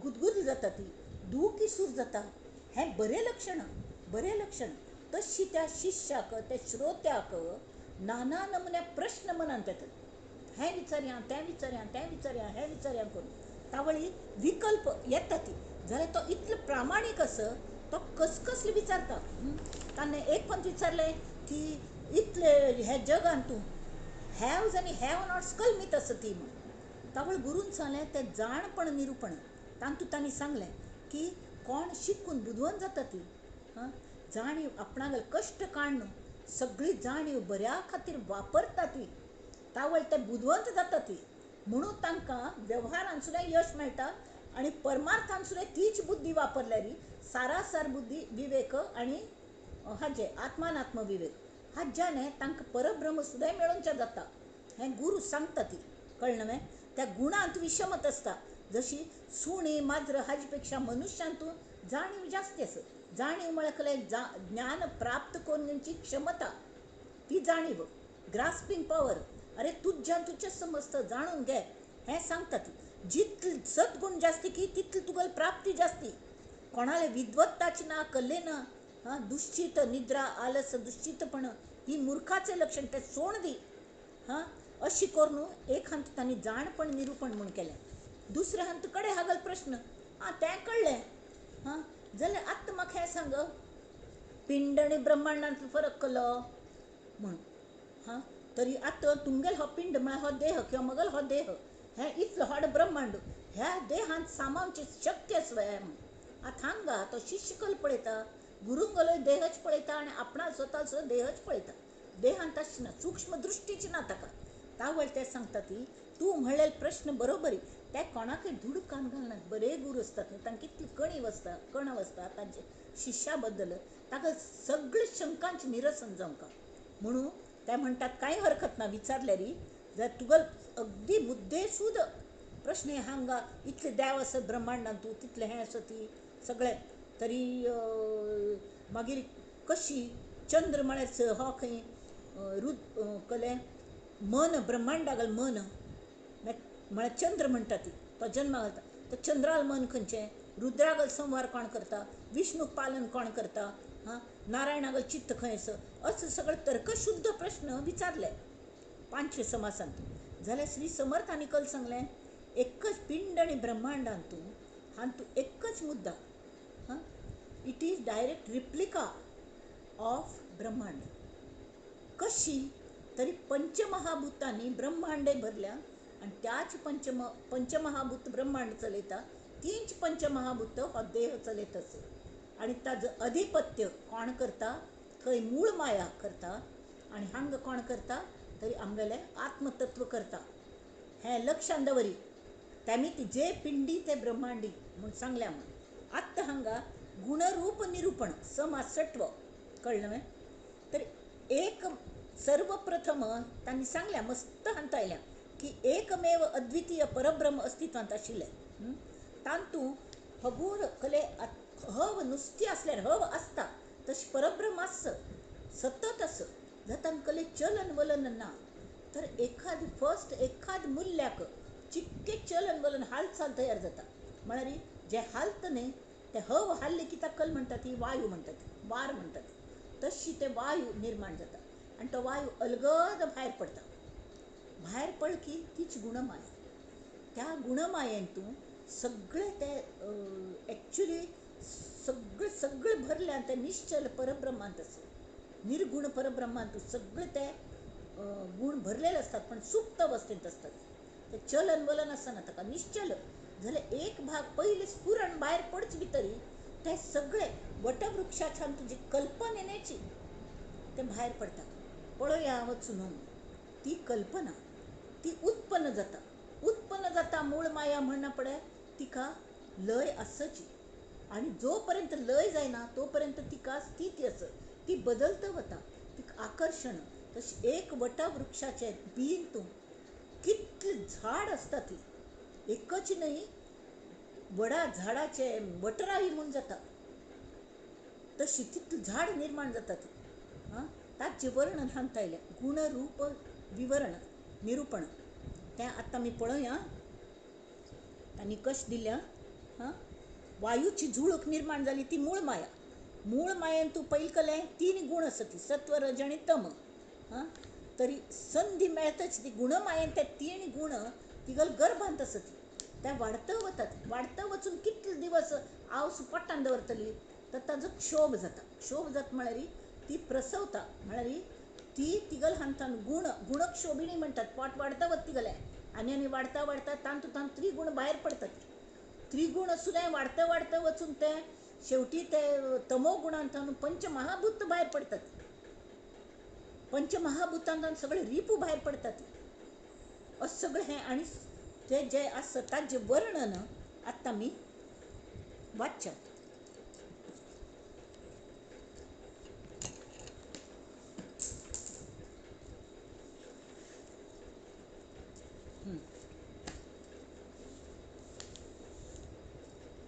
गुदगुदी जाता, ती दुखी सूर जाता. हें बरें लक्षण, बरें लक्षण. तशी त्या शिश्याक त्या श्रोत्याक नाना नमुन्या प्रश्न मनांत येतात. हें विचारया तें विचारया तें विचारया हें विचारया करून तावळी विकल्प येता ती. जाल्यार तो इतलो प्रामाणीक आसा तो कसले विचारता. ताणें एक पंत विचारलें की इतले हे जगान तूं हॅव्स आनी हॅव नॉट्स कलमीत आसा ती म्हूण. तावळ गुरून सांगलें तें जाणपण निरूपण तातूंत तांणी सांगलें की कोण शिकून बुदवंत जाता ती, जाणीव आपणागेल कश्ट काडून सगळी जाणीव बऱ्या खातीर वापरता ती, तावळ ते बुदवंत जाता ती. म्हणून तांकां वेव्हारान सुद्दां यश मेळटा आनी परमार्थान सुद्दां तीच बुद्धी वापरल्यार सारासार बुद्धी विवेक आनी हाजे आत्मानात्म विवेक हाज्यान तांकां परब्रह्म सुद्दां मेळोवचें जाता. हें गुरू सांगता ती कळ्ळें न्हय. त्या गुणांत विशमत आसता. जशी सुणी माजर हाजे पेक्षा मनुश्यांतूं जाणीव जास्ती आसा. जाणीव म्हळ्यार ज्ञान प्राप्त करण्याची क्षमता, ती जाणीव ग्रास्पिंग पॉवर. अरे तुझ्या समजतं जाणून घे हे सांगतात. जितल सद्गुण जास्ती की तितली तुगल प्राप्ती जास्ती. कोणाला विद्वत्ताची ना कल्ले ना दुश्चित निद्रा आलस दुश्चितपण ही मूर्खाचे लक्षण ते सोड दी. अशी करून एक हंत त्यांनी जाणपण निरूपण म्हणून केलें. दुसऱ्या हंत कडे हागल प्रश्न तें कळलें. जाल्यार आत्ता म्हाका हें सांग, पिंड आनी ब्रह्मांडांतलो फरक कलो म्हणून. तरी आतां तुमगेलो हो पिंड म्हळ्यार हो देह किंवा मगल हो देह हें इतलो व्हड ब्रह्मांड ह्या देहांत सामावचें शक्य स्वयं. आतां हांगा तो शिश्य कल पळयता, गुरुंगलोय देहच पळयता आनी आपणा स्वताचो देहच पळयता. देहांत तशें ना, सूक्ष्म दृश्टीची ना ताका. तावळ ते सांगता ती तूं म्हणलेले प्रश्न बरोबरी ते कोणाकय धूड कान घालनात. बरे गुरू असतात न्ही, तांकां कितली कण वसता तांचे शिश्या बद्दल, ताका सगळे शंकांचें निरसन जावंका म्हणून ते म्हणटात कांय हरकत ना विचारल्यारी. जर तुगल अगदी मुद्देसूद प्रश्न हांगा इतले देव आसत ब्रह्मांडांत तूं तितलें हें आसा ती सगळें तरी मागीर कशी चंद्र म्हळ्यार हो खंय कलें मन ब्रह्मांडागल मन म्हळ्यार चंद्र म्हणटा ती तो जन्म घालता. तो चंद्राल मन खंयचें, रुद्रागल संवार कोण करता, विष्णूक पालन कोण करता, नारायणागल चित्त खंय असं सगळं तर्कशुद्ध प्रश्न विचारले 5 समासांत. जाल्यार श्री समर्थांनी कल सांगलें एकच पिंड आनी ब्रह्मांडांत तूं एकच मुद्दा it is direct replica of ब्रह्मांड. कशी तरी पंचमहाभूतांनी ब्रह्मांडे भरल्या आनी त्याच पंचमहाभूत ब्रह्मांड चलयता. तीच पंचमहाभूत हो देह चलयत आनी ताजो अधिपत्य कोण करता, थंय मूळ माया करता आनी हांगा कोण करता तरी आमगेलें आत्मतत्व करता. हें लक्षांत दवरी. तेमी जे पिंडी ते ब्रह्मांडी म्हूण सांगल्या म्हूण. आत्तां हांगा गुणरूप निरूपण समास सत्व कळ्ळें. तर एक सर्वप्रथम तांणी सांगल्या मस्त हांतायल्या की एकमेव अद्वितीय परब्रह्म अस्तित्वांत आशिल्लें. तांतू हगूर कले हव नुस्ती आसल्यार हव आसता तशी परब्रह्म आस सतत आस. जाता कले चलन वलन ना. तर एखाद मुल्याक चिक्के चलन वलन हालचाल तयार जाता. म्हळ्यार जे हालता न्ही ते हव हाल्ले की ताका कल म्हणटा ती वायू म्हणटात, वार म्हणटात. तशी ते वायू निर्माण जाता आनी तो वायू अलगद भायर पडटा. भायर पड की तीच गुणमाया. त्या गुणमायेंतून सगळे ते एक्च्युली सगळें भरल्या ते निश्चल परब्रह्मांत आसा. निर्गुण परब्रह्मांत सगळे ते गुण भरलेले असतात पण सुप्त अवस्थेंत असतात. ते चलन वलन आसना ताका निश्चल जाल्यार एक भाग पयलीं स्फुरण भायर पडच भितरी ते सगळे वटवृक्षाच्या तुजी कल्पनेची ते भायर पडटा. पळोवया वचून ती कल्पना ती उत्पन्न जाता मूळ माया म्हणना पळय तिका लय आसची आनी जो पर्यंत लय जायना तो पर्यंत तिका स्थिती आस. ती बदलत वता तिका आकर्शण. तशी एक वटवृक्षाचे बीन तूं कितली झाड आसता ती एकच न्हय वडा झाडाचे वटराई म्हूण जाता तशी तितली झाड निर्माण जाता ती. ताचें वर्णन हांतायलें गुणरूप विवरण निरूपण तें आतां आमी पळोवया. तांणी कशें दिल्या वायूची झुळूक निर्माण जाली ती मूळ माया. मूळ मायेन तूं पयलीं कलें 3 गुण आसा ती सत्व रज आनी तम. तरी संधी मेळतच ती गुणमायेन ते 3 गुण तिगल गर्भांत आसा ती ते वाडत वचून कितले दिवस आवस पोट्टान दवरतली तर ताजो क्षोभ जाता म्हळ्यार ती प्रसवता. म्हळ्यार ती तिगल हातान गुणक्षोभिणी म्हणटात. पोट वाडता वता तिगलें आनी वाडता तांतून 3 गुण भायर पडटात. 3 गुण सुद्दां वाडता वचून ते शेवटी ते तमो गुणांतून पंचमहाभूत भायर पडटात. पंचमहाभूतांतून सगळे रिपू भायर पडटात. असं सगळें हें आनी ते जे आसा ताचें वर्णन आतां आमी वाचचें.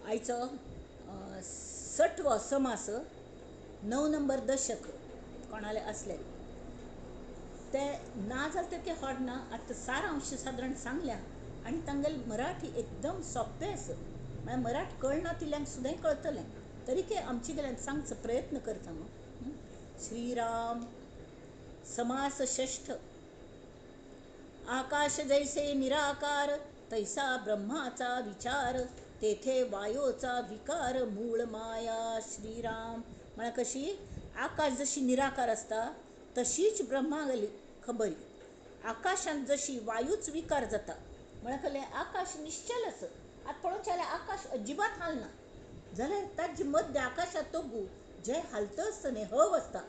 आयचो 6वा समास 9 नंबर दशक कोणाले असले ते ना जाता ते हाडना आता सारांश सादारण सांगल्या आणि तांगेल मराठी एकदम सोंपें आसा म्हळ्यार मराठी कळना तिल्यांक सुद्दां कळटलें तरी के आमचे गेल्यान सांगचो प्रयत्न करता मग श्रीराम समास षष्ठ आकाश जैसे निराकार तैसा ब्रह्माचा विचार तेथे वायोचा विकार मूळ माया श्रीराम म्हळ्यार कशी आकाश जशी निराकार असता तशीच ब्रह्मागली खबरी आकाशांत जशी वायूच विकार जाता म्हळ्यार कहलें आकाश निश्चल आसा आतां पळोवचें जाल्यार आकाश अजिबात हालना जाल्यार ताजे मध्य आकाशात तोगू जे हालता आसता न्ही हव आसता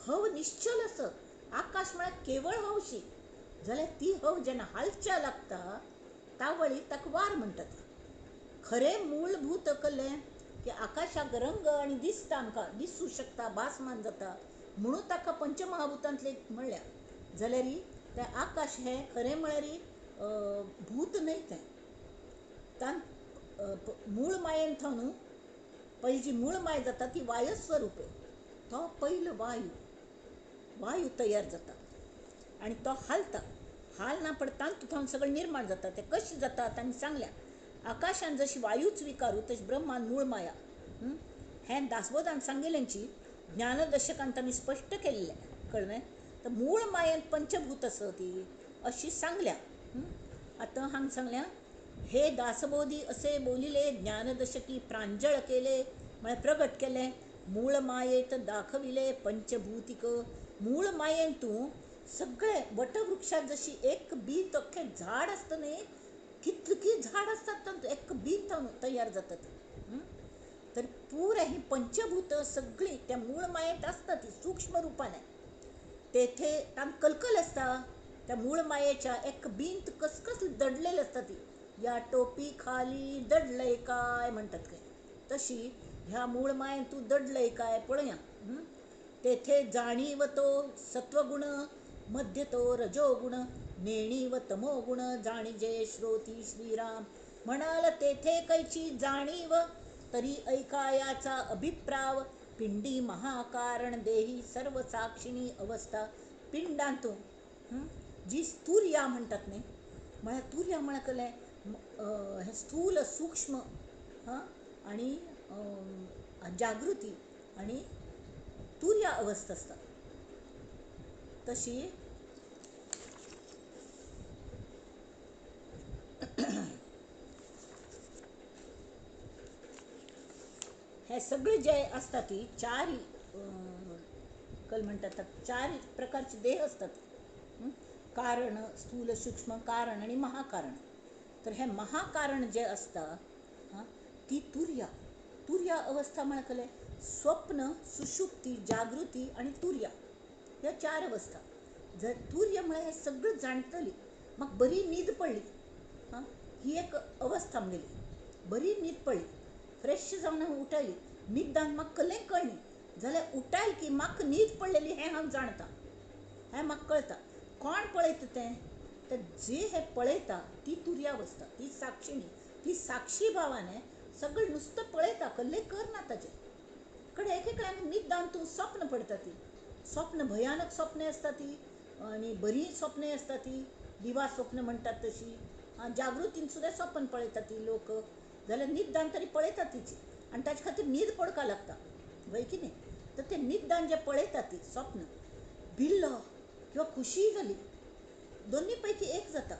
हव निश्चल आसा आकाश म्हळ्यार केवळ हवशी जाल्यार ती हव जेन्ना हालच्या लागता तावळी ताका वार म्हणटात खरें मूलभूत कहलें की आकाशाक रंग आनी दिसता आमकां दिसूं शकता भासमान जाता म्हणून ताका पंचमहाभुतांतलें म्हणल्या जाल्यार तें आकाश हें खरें म्हळ्यार भूत न्हय तें तान मूळ मायेन न्हू पयली जी मूळ माय जाता ती वायुस्वरूप तो पयलो वायू तयार जाता आनी तो हालता हालना पडटा तातूंत सगळें निर्माण जाता तें कशें जाता तांणी सांगल्या आकाशान जशी वायूच विकारू तशी ब्रह्मान मूळ माया हें दासबोधान सांगिल्लेंची ज्ञानदशकांत तांणी स्पश्ट केल्लें कळ्ळें तर मूळ मायेन पंचभूत आसा ती अशी सांगल्या आतां हांगा सांगल्या हे दासबोधी असे बोलिले ज्ञानदशकी प्रांजळ केले म्हळ्यार प्रगट केलें मूळ मायेत दाखविले पंचभूतिक मूळ मायेन तूं सगळे वटवृक्षात जशी एक बीत अख्खें झाड आसता न्ही कितली झाड असतात एक बीत तयार जातात तर पुरे ही पंचभूत सगळी त्या मूळ मायेत असतात ती सूक्ष्म रूपाने तेथे ताम कलकल असता त्या मूळ मायेच्या एक बींत कसकस दडलेली असता ती या टोपी खाली दडलंय काय म्हणतात काय तशी ह्या मूळ मायेन तू दडलंय काय पळया तेथे जाणीव तो सत्वगुण मध्य तो रजोगुण नेणी व तमोगुण जाणीजे श्रोती श्रीराम म्हणाल तेथे कैची जाणीव तरी ऐकायाचा अभिप्राव पिंडी महाकारण देही सर्व साक्षिणी अवस्था पिंडांतून जी तुर्या म्हणतात न्ही म्हळ्यार तुर्या म्हळ्यार कळ्ळें हे स्थूल सूक्ष्म आणि जागृती आणि तुर्या अवस्था आसता तशी हे सगळे जे असतात ती चार कल म्हणतात चार प्रकारचे देह असतात कारण स्थूल सूक्ष्म कारण आणि महाकारण तर हे महाकारण जे असता ती तुर्या अवस्था म्हळ्यार स्वप्न सुषुप्ती जागृती आणि तुर्या ह्या चार अवस्था जर तुर्य म्हळ्यार हे सगळं जाणटली म्हाका बरी न्हीद पडली ही एक अवस्था आमगेली बरी न्हीद पडली फ्रेश जावन हांव उठयली न्हिदान म्हाका कसलें कळ्ळी जाल्यार उठयल की म्हाका न्हीद पडलेली हें हांव जाणता हें म्हाका कळटा कोण पळयता तें तर जे हे पळयता ती तुर्यावस्था ती साक्षिणी ती साक्षी भावाने सगळें नुसतं पळयता कसलें करना ताचें कडेन एकेकल्यांक न्हिदान तूं स्वप्न पडटा ती स्वप्न भयानक स्वप्ने असता ती आणि बरी स्वप्ने असता ती दिवा स्वप्न म्हणटात तशी जागृतीन सुद्दां स्वप्न पळयता ती लोक जाल्यार न्हिदान तरी पळयता तिची आनी ताचे खातीर न्हीद पडका लागता वय की न्ही तर ते न्हिदान जे पळयता ती स्वप्न भिल्लो किंवा खुशी जाली दोनी पैकी एक जाता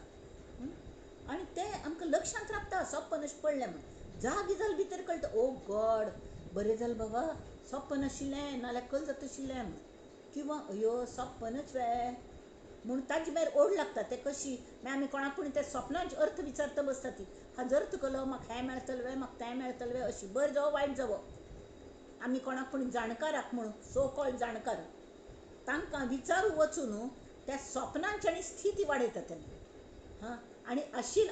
आनी तें आमकां लक्षांत रावता स्वप्न अशें पडलें म्हण जागी जाल भितर कळटा ओ गॉड बरें जालें बाबा स्वप्न आशिल्लें नाल्यार कल जाता आशिल्लें म्हण किंवा अयो स्वप्नच वे म्हूण ताजे भायर ओड लागता ते कशी मागीर आमी कोणाक पूण ते स्वप्नांचे अर्थ विचारता बसता ती हाजो अर्थ कलो म्हाका हें मेळटलें वे म्हाका तें मेळटलें वे अशी बरें जावं वायट जावं आमी कोणाक पूण जाणकाराक म्हणून सो कॉल्ड जाणकार तांकां विचारूं वचून त्या स्वप्नांची आनी स्थिती वाडयता तेन्ना आनी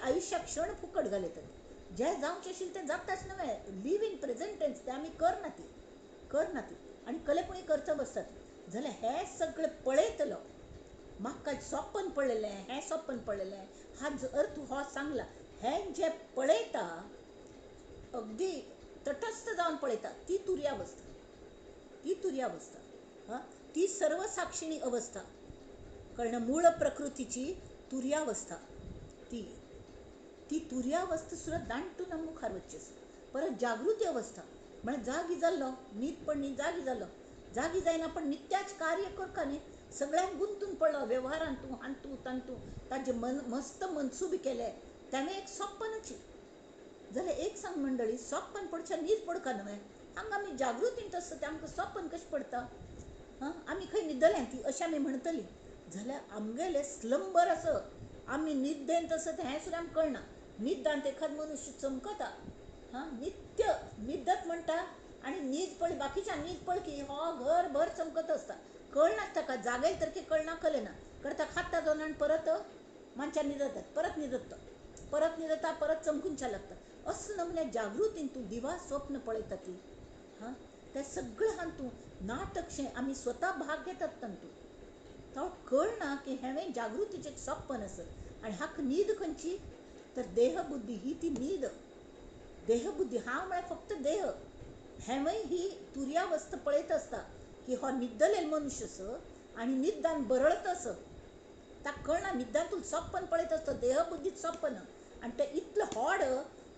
आयुश्याक क्षण फुकट घालयतात जें जावचें आशिल्लें तें जाताच न्हय लिव इन प्रेझेंट टेन्स तें आमी करना ती आनी कलेपणी करता बसतात जाल्यार हें सगळें पळयतलो म्हाका स्वप्न पळयलें हें स्वप्न पळयलें हाजो अर्थ हो सांगला हें जें पळयता अगदी तटस्थ जावन पळयता ती तुर्यावस्था ती सर्व साक्षिणी अवस्था कळणं मूळ प्रकृतीची तुर्यावस्था ती ती तुर्यावस्था सुद्धा दांटून आम मुखार वच्चेस परत जागृती अवस्था म्हणजे जागी जाल्लो न्हीद पण न्ही जागी जाल्लो जागी जायना पण नित्याच कार्य करता न्ही सगळ्यांक गुंतून पडलो व्यवहारांतू हांतू तांतू ताजे मन मस्त मनसुबी केले त्याने एक सोप्पनची जाल्यार एक सांग मंडळी सोप्पन पडच्या न्हीद पडका न्हय हांगा आमी जागृतीन तसं ते आमकां सोप्पन कशें पडटा हां आमी खंय न्हिदल्या ती अशें आमी म्हणटली जाल्यार आमगेले स्लंबर असं आमी न्हिदेन तसं हें सुद्दां आमकां कळना न्हिदांत एखाद मनुष्य चमकता हां नित्य न्हिदत म्हणटा आनी न्हीद पळय बाकीच्या न्हीद पळय की हो घरभर चमकत आसता कळनाच ताका जागे तर कळना कळले ना करता खाता दोन आनी परत मानशान न्हिदतात परत न्हिदता परत चमकूनच्या लागता असं नमने जागृतीन तूं दिवा स्वप्न पळयता ती हां ते सगळें हां तूं नाटकशें आमी स्वता भाग घेतात तांतू तो कळना की हें जागृतीचें सोप्पन आसत आनी हाका न्हीद खंयची तर देहबुद्धी ही ती न्हीद देहबुद्धी हांव म्हळ्यार फक्त देह हेंवय ही तुर्यावस्था पळयत आसता की हो न्हिदलेलो मनुष्य आस आनी न्हिदान बरळत आस ताका कळना न्हिदांतून सोप्पन पळयत आसता देहबुद्धीत सोप्पन आनी ते इतलें व्हड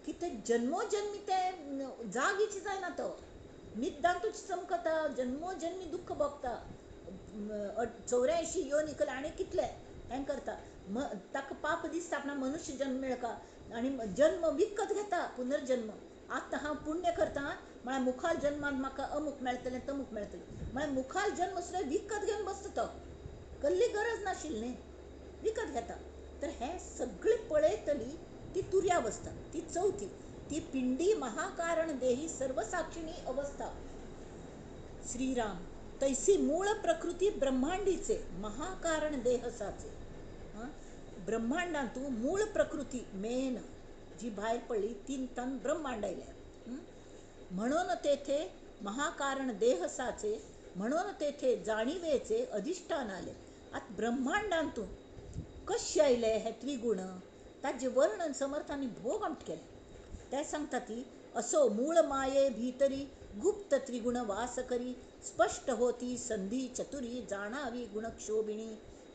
की ते जन्मोजन्मी ते जागीची जायना तो न्हिदांतूच चमकता जन्मोजन्मी दुख्ख भोगता 84 योनी केले आनी कितले हें करता ताका पाप दिसता आपणा मनुष्य जन्म मेळका आनी जन्म विकत घेता पुनर्जन्म आतां हांव पुण्य करता म्हळ्यार मुखाल जन्मांत म्हाका अमूक मेळटलें तमूक मेळटलें म्हळ्यार मुखाल जन्म सुद्दां विकत घेवन बसता तो कसली गरज नाशिल्ली न्ही विकत घेता तर हें सगळें पळयतली ती तुर्यावस्था ती चवथी ती पिंडी महाकारण देही सर्वसाक्षिणी अवस्था श्रीराम तैसी मूळ प्रकृती ब्रह्मांडीचे महाकारण देह साचे ब्रह्मांडांतू मूळ प्रकृती मेन जी भायर पडली तीन तन ब्रह्मांड आयल्या म्हणून तेथे महाकारण देह साचे म्हणून तेथे जाणीवेचे अधिष्ठान आले आता ब्रह्मांडांतू कशे आयले हे त्रिगुण ताजे वर्णन समर्थांनी भोग आमट केले ते सांगता ती असो मूळ माये भितरी गुप्त त्रिगुण वास करी स्पष्ट होती संधी चतुरी जाणावी गुणक्षोभिणी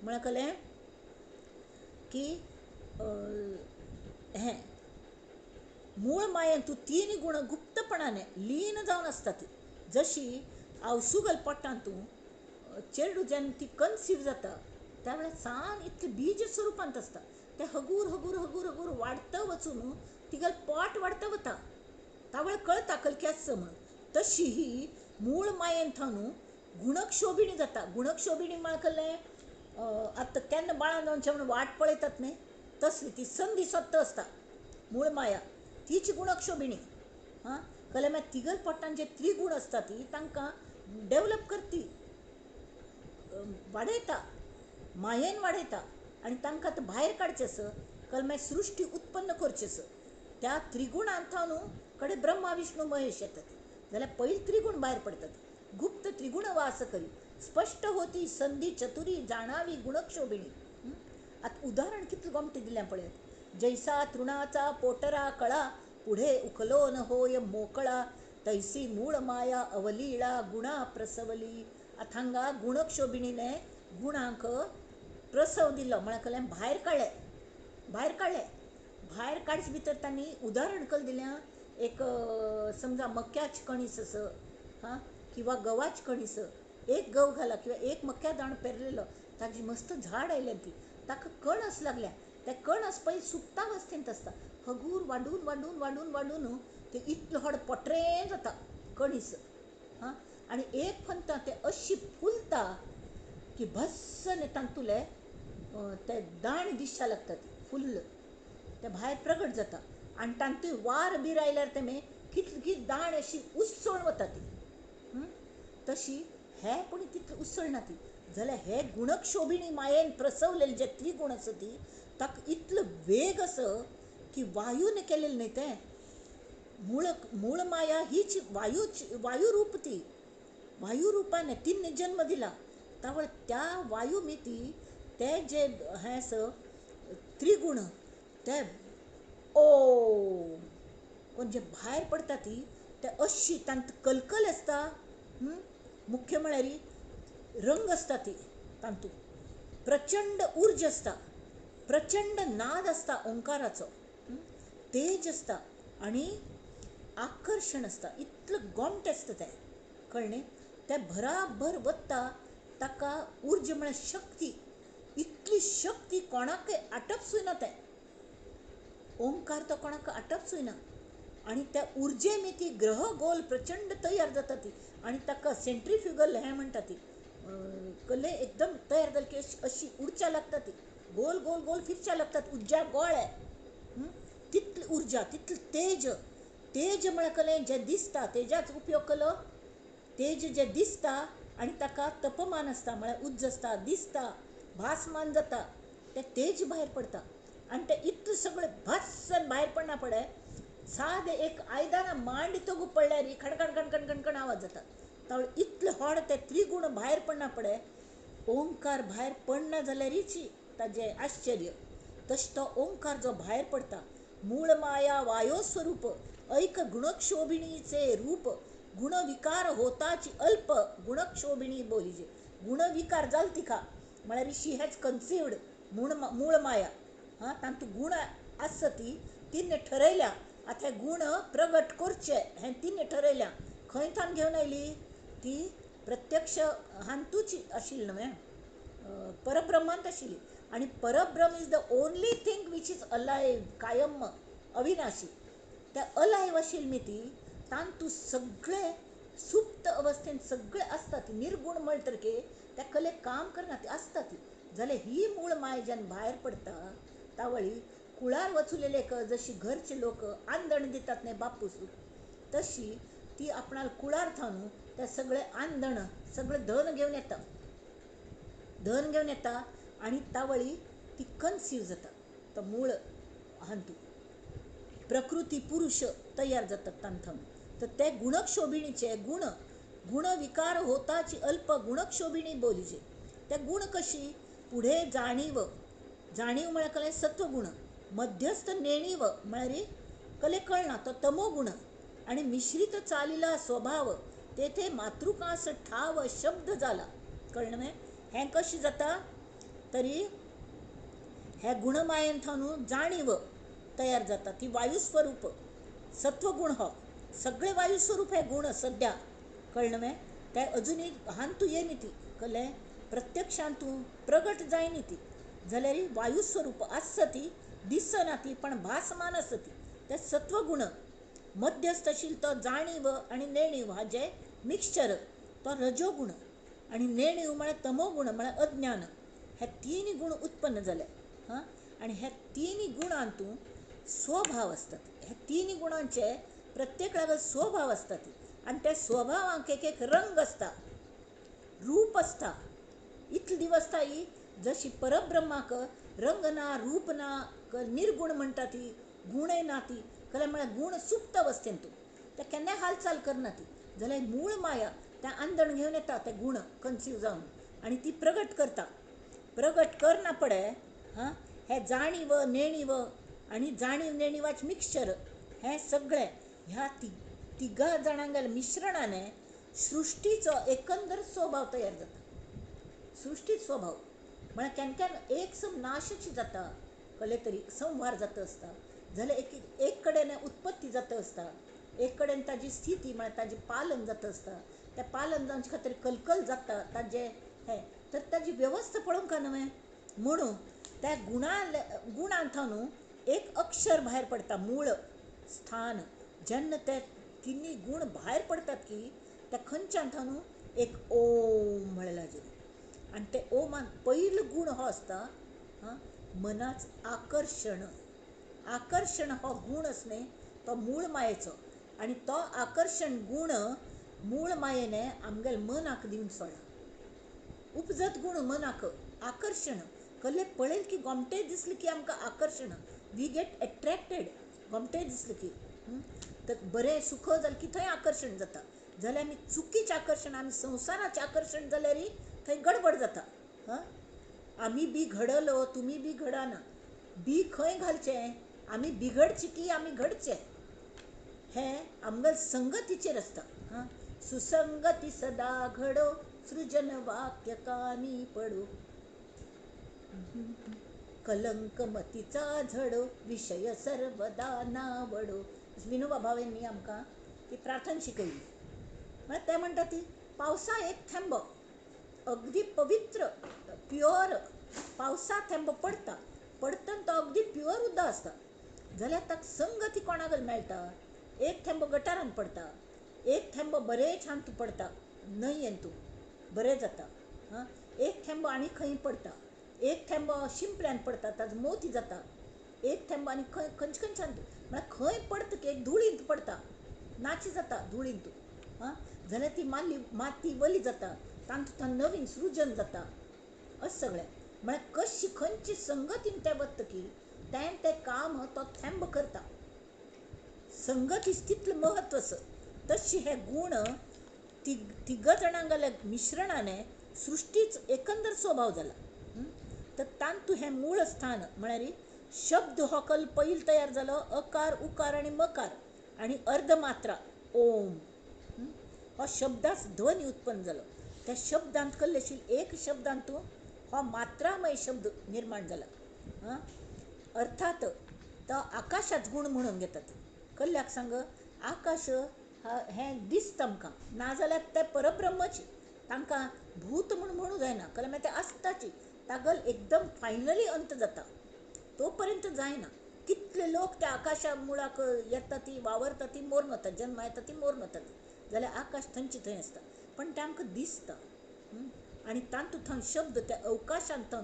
म्हणकले की हें मूळ मायेन तूं तीन गुण गुप्तपणाने लीन जावन आसता ती जशी आवसुगल पोटांत तूं चेडू जेन्ना ती कन्सीव जाता त्या वेळार सान इतलें बीज स्वरुपांत आसता तें हगूर हगूर हगूर हगूर वाडता वचून तिगेल पोट वाडता वता तावळ कळटा कलकी आसा म्हणून तशी ही मूळ मायेन थानू गुणक्षोभिणी जाता गुणक्षोभिणी म्हळ्यार आतां केन्ना बाळां जावनचें म्हणून वाट पळयतात न्ही तसली ती संदी सोदता आसता मूळ माया तीच गुणक्षोभिणी हां कळ्ळें मागीर तिगल पोटान जे त्रिगुण आसता ती तांकां डेवलप करती वाडयता मायेन वाडयता आनी तांकां आतां भायर काडचें आसा कळ्ळें मागीर सृश्टी उत्पन्न करची आसा त्या त्रिगुणांत कडेन ब्रह्मा विष्णू महेश येतात जाल्यार पयलीं त्रिगुण भायर पडटात गुप्त त्रिगुण वास करी स्पश्ट होती संधी चतुरी जाणावी गुणक्षोभिणी आतां उदाहरण कितलें गोमटें दिलें पळयात जैसा तृणाचा पोटरा कळा पुढे उखलो न होय मोकळा तैसी मूळ माया अवलीळा गुणा प्रसवली आतां हांगा गुणक्षोभिणीने गुणांक प्रसव दिलो म्हळ्यार भायर काडचे भितर तांणी उदाहरण कल दिलें एक समजा मक्याची कणीस आस हां किंवा गव्हाची कणीस एक गव घाला किंवा एक मक्या दाणो पेरलेलो ताजी मस्त झाड आयलें ती ताका कणस लागल्या ते कणस पयलीं सुप्तावस्थेंत आसता हगूर वाडून वाडून वाडून वाडून ते इतलें व्हड पोटरें जाता कणीस हां आनी एक फंत ते अशी फुलता की भस्सन तांतुले ते दाण दिसच्या लागता ती फुल्ल ते भायर प्रगट जाता आनी तांतूय वार बीर आयल्यार तेमे कितली दाण अशी उसळ वता ती तशी हे पूण तितली उसळना ती जाल्यार हे गुणक्षोभिणी मायेन प्रसवलेले जे त्रिगुण आसा ती ताका इतलो वेग आसा की वायून केलेलें न्ही तें मूळ माया हीच वायू रूप ती वायू रुपान तिने जन्म दिला तावळ त्या वायू मिती ते जे हें आसा त्रिगुण ते कोण जे भायर पडटा ती ते अशी तांत कलकल आसता मुख्य म्हळ्यार रंग आसता ती तांतू प्रचंड ऊर्ज असता, प्रचंड नाद असता ओंकाराचो, तेज असता आणि आकर्षण असता. इतलं गोमटें असता तें, कळ्ळें. तें भराभर वत्ता, ताका ऊर्ज म्हळ्यार शक्ती. इतली शक्ती कोणाकय आटपसूय ना. तें ओंकार तो कोणाक आटपसूय ना. आणि त्या उर्जे ती ग्रह गोल प्रचंड तयार जाता ती. आणि ताका सेंट्रीफ्युगल हें म्हणटा ती, कल्ले एकदम तयार जाली की अशी उडच्या लागता ती, गोल गोल गोल फिरच्या लागतात उज्ज्या गोळे. तितली उर्जा, तितली तेज. तेज म्हळ्यार कलें जें दिसता तेजाच उपयोग केलो. तेज जें दिसता आनी ताका तपमान आसता म्हळ्यार उज्ज आसता, दिसता, भासमान जाता, तें तेज भायर पडटा. आनी तें इतलें सगळें भास्सन भायर पडना पळय, सादें एक आयदनां मांडितोगू पडल्यार खणखण खणखण खणखण आवाज जाता. तावळे इतलें व्हड तें त्रिगुण भायर पडना पळय. ओंकार भायर पडना जाल्यारच ताजें आश्चर्य. तशें तो ओंकार जो भायर पडटा, मूळ माया वायो स्वरूप, ऐक गुणक्षोभिणीचे रूप, गुणविकार होताची अल्प, गुणक्षोभिणी बोलीजे. गुणविकार जाल तिका म्हळ्यार शी हॅज कन्सिव्ड मूळ माया. तातूंत गुण आसा ती, तिने ठरयल्या आतां हे गुण प्रगट करचे हें तिने ठरयल्या. खंयच्यान घेवन आयली ती? प्रत्यक्ष हांतूच आशिल्ली न्हय, परब्रह्मांत आशिल्ली. आनी परब्रह्म is the only thing which is alive, कायम अविनाशी. त्या अलायव आशिल्ली ती, तातूंत सगळें सुप्त अवस्थेन सगळें आसता. ती निर्गुण म्हणटरके त्या कले काम करना, ती आसता ती. जाल्यार ही मूळ माय जेन्ना भायर पडटा तावळी कुळार वचुलेले जशी घरचे लोक आंदण दितात न्हय बापूस, तशी ती आपणाल कुळार थानू ते सगळे आंदण, सगळें धन घेवन येता. धन घेवन येता आनी तावळी ती कन्सीव जाता. तो मूळ हांतू प्रकृती पुरुष तयार जातात तांथान. तर ते गुणक्षोभिणीचे गुण, गुणविकार होताची अल्प, गुणक्षोभिणी बोलीजे. ते गुण कशी? पुढे जाणीव, जाणीव म्हळ्यार कलें सत्वगुण, मध्यस्थ नेणीव म्हळ्यार कले कळना तो तमोगुण, आणि मिश्रित चालिला स्वभाव, तेथे मातृकास ठाव शब्द जाला. कळ्ळें न्हय? हें कशें जाता? तरी हे गुणमायेन थानू जाणीव तयार जाता. ती वायुस्वरूप सत्वगुण हो सगळे वायुस्वरूप हे गुण सद्या. कळ्ळें न्हय? ते अजुनी हांतू येनी ती, कळ्ळें? प्रत्यक्षांतू प्रगट जायनी ती. जाल्यार वायुस्वरूप आसता ती, दिसना ती पण भासमान आसता ती. ते सत्वगुण मध्यस्थ आशिल्लो तो जाणीव आनी नेणीव हाजे मिक्सचर, तो रजोगुण. आनी नेणीव म्हळ्यार तमोगुण म्हळ्यार अज्ञान. हे तिनी गुण उत्पन्न जाले. आनी हे तिनी गुणांतू स्वभाव असतात. हे तिनी गुणांचे प्रत्येक लागत स्वभाव असतात. आनी त्या स्वभावांक एक एक रंग असता, रूप असता. इतले दिवस ताई जशी परब्रह्माक रंग ना, रूप ना, निर्गुण म्हणटा ती, गुणय ना ती. कळ्ळें? म्हळ्यार गुण सुप्त अवस्थेन तू ते केन्नाय हालचाल करना ती. जाल्यार मूळ माया त्या आंदण घेवन येता ते गुण कन्सीव जावन आनी ती प्रगट करता. प्रगट करना पळय, हे जाणीव नेणीव आनी जाणीव नेणीवाचें मिक्सचर, हें सगळें ह्या तिगा जाणांगेल्या मिश्रणान सृश्टीचो एकंदर स्वभाव तयार जाता. सृश्टीचो स्वभाव म्हळ्यार केन्ना एक सम नाशच जाता, कले तरी संहार जाता आसता. जाल्यार एक कडेन उत्पत्ती जाता आसता, एक कडेन ताजी स्थिती म्हळ्यार ताजें पालन जाता आसता. त्या पालन जावचे खातीर कलकल जाता ताजें हें, तर ताजी वेवस्था पळोवंक न्हय. म्हणून त्या गुणांथानू एक अक्षर भायर पडटा, मूळ स्थान. जेन्ना ते तिनी गुण भायर पडटात की ते खंयच्यान थानू एक ओम म्हणलें हाजेर. आनी ते ओमान पयलो गुण हो आसता मनाच आकर्शण. आकर्शण हो गुण आसा न्हय, तो मूळ मायेचो. आनी तो आकर्शण गुण मूळ मायेने आमगेल्या मनाक दिवन सोडला. उपजत गुण मनाक आकर्शण. कल्ले पळयलें की गोमटें दिसलें की आमकां आकर्शण, वी गेट एट्रॅक्टेड. गोमटें दिसलें की तर बरें सुख जालें की थंय आकर्शण जाता. जाल्यार आमी चुकीचें आकर्शण, आमी संवसाराचें आकर्शण जाल्यार थंय गडबड जाता. आमी बी घडलो, तुमी बी घडाना. बी खंय घालचें? आमी बिगडचें की आमी घडचें? हें आमगेल्या संगतीचेर आसता. सुसंगती सदा घडो, सृजन वाक्य कानी पडो. कलंक मतीचा झडो विषय सर्वदा नावडो. विनोबा भावेंनी आमकां ती प्रार्थना शिकयली. म्हळ्यार ते म्हणटा ती पावसा एक थेंब अगदी पवित्र प्युअर पावसा थेंब पडटा पडटन तो अगदी प्युअर उदक आसता जाल्यार ताका संगती कोणाकच मेळटा. एक थेंब गटारान पडटा, एक थेंब बरें छान तूं पडटा न्हंयेन तूं बरें जाता. एक थेंब आनी खंय पडटा, एक थेंब शिंपल्यान पडटा ताजो मोती जाता, एक थेंब आनी खंय खंयचे खंयच्यान म्हळ्यार खंय पडटा की एक धुळींत पडटा नाची जाता धुळींत तूं जाल्यार ती माती वली जाता तातूंतल्यान नवीन सृजन जाता. अशें सगळें म्हळ्यार कशी खंयची संगतीन तें वतकी तें काम तो थेंब करता. संगतीच तितलें महत्व आसा. तशी हे गुण तिग जाणांगेल्या मिश्रणाने सृष्टीच एकंदर स्वभाव जाला. तर तांतू हें मूळ स्थान म्हळ्यार शब्द हो कल पयलीं तयार जालो अकार उकार आनी मकार आनी अर्धमात्रा ओम. हो शब्दाच ध्वनी उत्पन्न जालो. त्या शब्दांत कल्लेशील एक शब्दांतू हो मात्रामय शब्द निर्माण जाला. अर्थात तो आकाशाच गुण म्हणून घेतात. कल्ल्याक सांग आकाश हें दिसता आमकां नाजाल्यार ते परब्रह्मची तांकां भूत म्हणून म्हणूं जायना कल्ल्या मागीर ते आसताची तागल एकदम फायनली अंत जाता तो पर्यंत जायना. कितले लोक त्या आकाशा मुळाक येता ती वावरता ती मोरून वता जन्म येता ती मोरून वता जाल्यार आकाश थंयची थंय आसता पण तें आमकां दिसता. आनी तातूंत थंय शब्द त्या अवकाशांत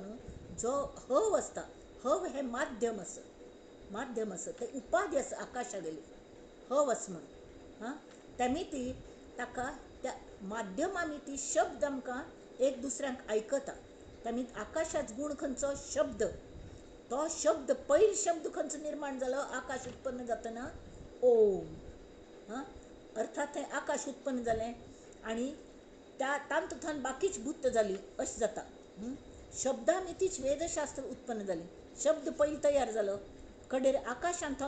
जो हव आसता हव हें माध्यम आसा ते उपाधी आसा आकाशा गेली हव आसा म्हणून तेमी ती ताका त्या माध्यमांनी ती शब्द आमकां एक दुसऱ्यांक आयकता. तेमी आकाशाच गुण खंयचो शब्द तो शब्द पयलो शब्द खंयचो निर्माण जालो आकाश उत्पन्न जातना ओम. अर्थात थंय आकाश उत्पन्न जालें आनी त्या तातूंतल्यान बाकीच भूत जाली अशें जाता. शब्दा मितीच वेदशास्त्र उत्पन्न जालें. शब्द पयलीं तयार जालो कडेर आकाशांत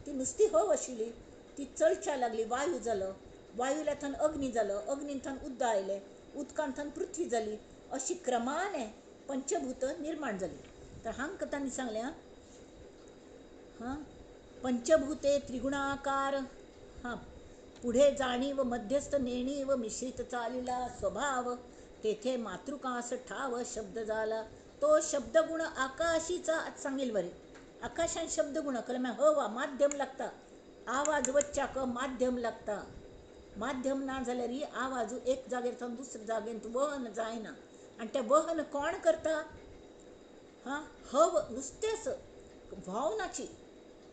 ती नुस्ती हव आशिल्ली ती चलच्या लागली वायू जालो वायूंतल्यान अग्नी जालो अग्नींतल्यान उदक आयलें उदकांतल्यान पृथ्वी जाली अशी क्रमाने पंचभूत निर्माण जाली. तर हांकां तांणी सांगलें पंचभूते त्रिगुणाकार पुढे जाणीव मध्यस्थ नेणीव मिश्रित चालिला स्वभाव तेथे मातृकास ठाव शब्द झाला तो शब्दगुण आकाशीचा सांगेल बरे. आकाशान शब्दगुण कलम्या हवा माध्यम लागता आवाज वच्चाक माध्यम लागता. माध्यम ना जाल्यार आवाज एक जागेर दुसऱ्या जागेंत वहन जायना आनी तें वहन कोण करता हव नुस्तेंच भावनाची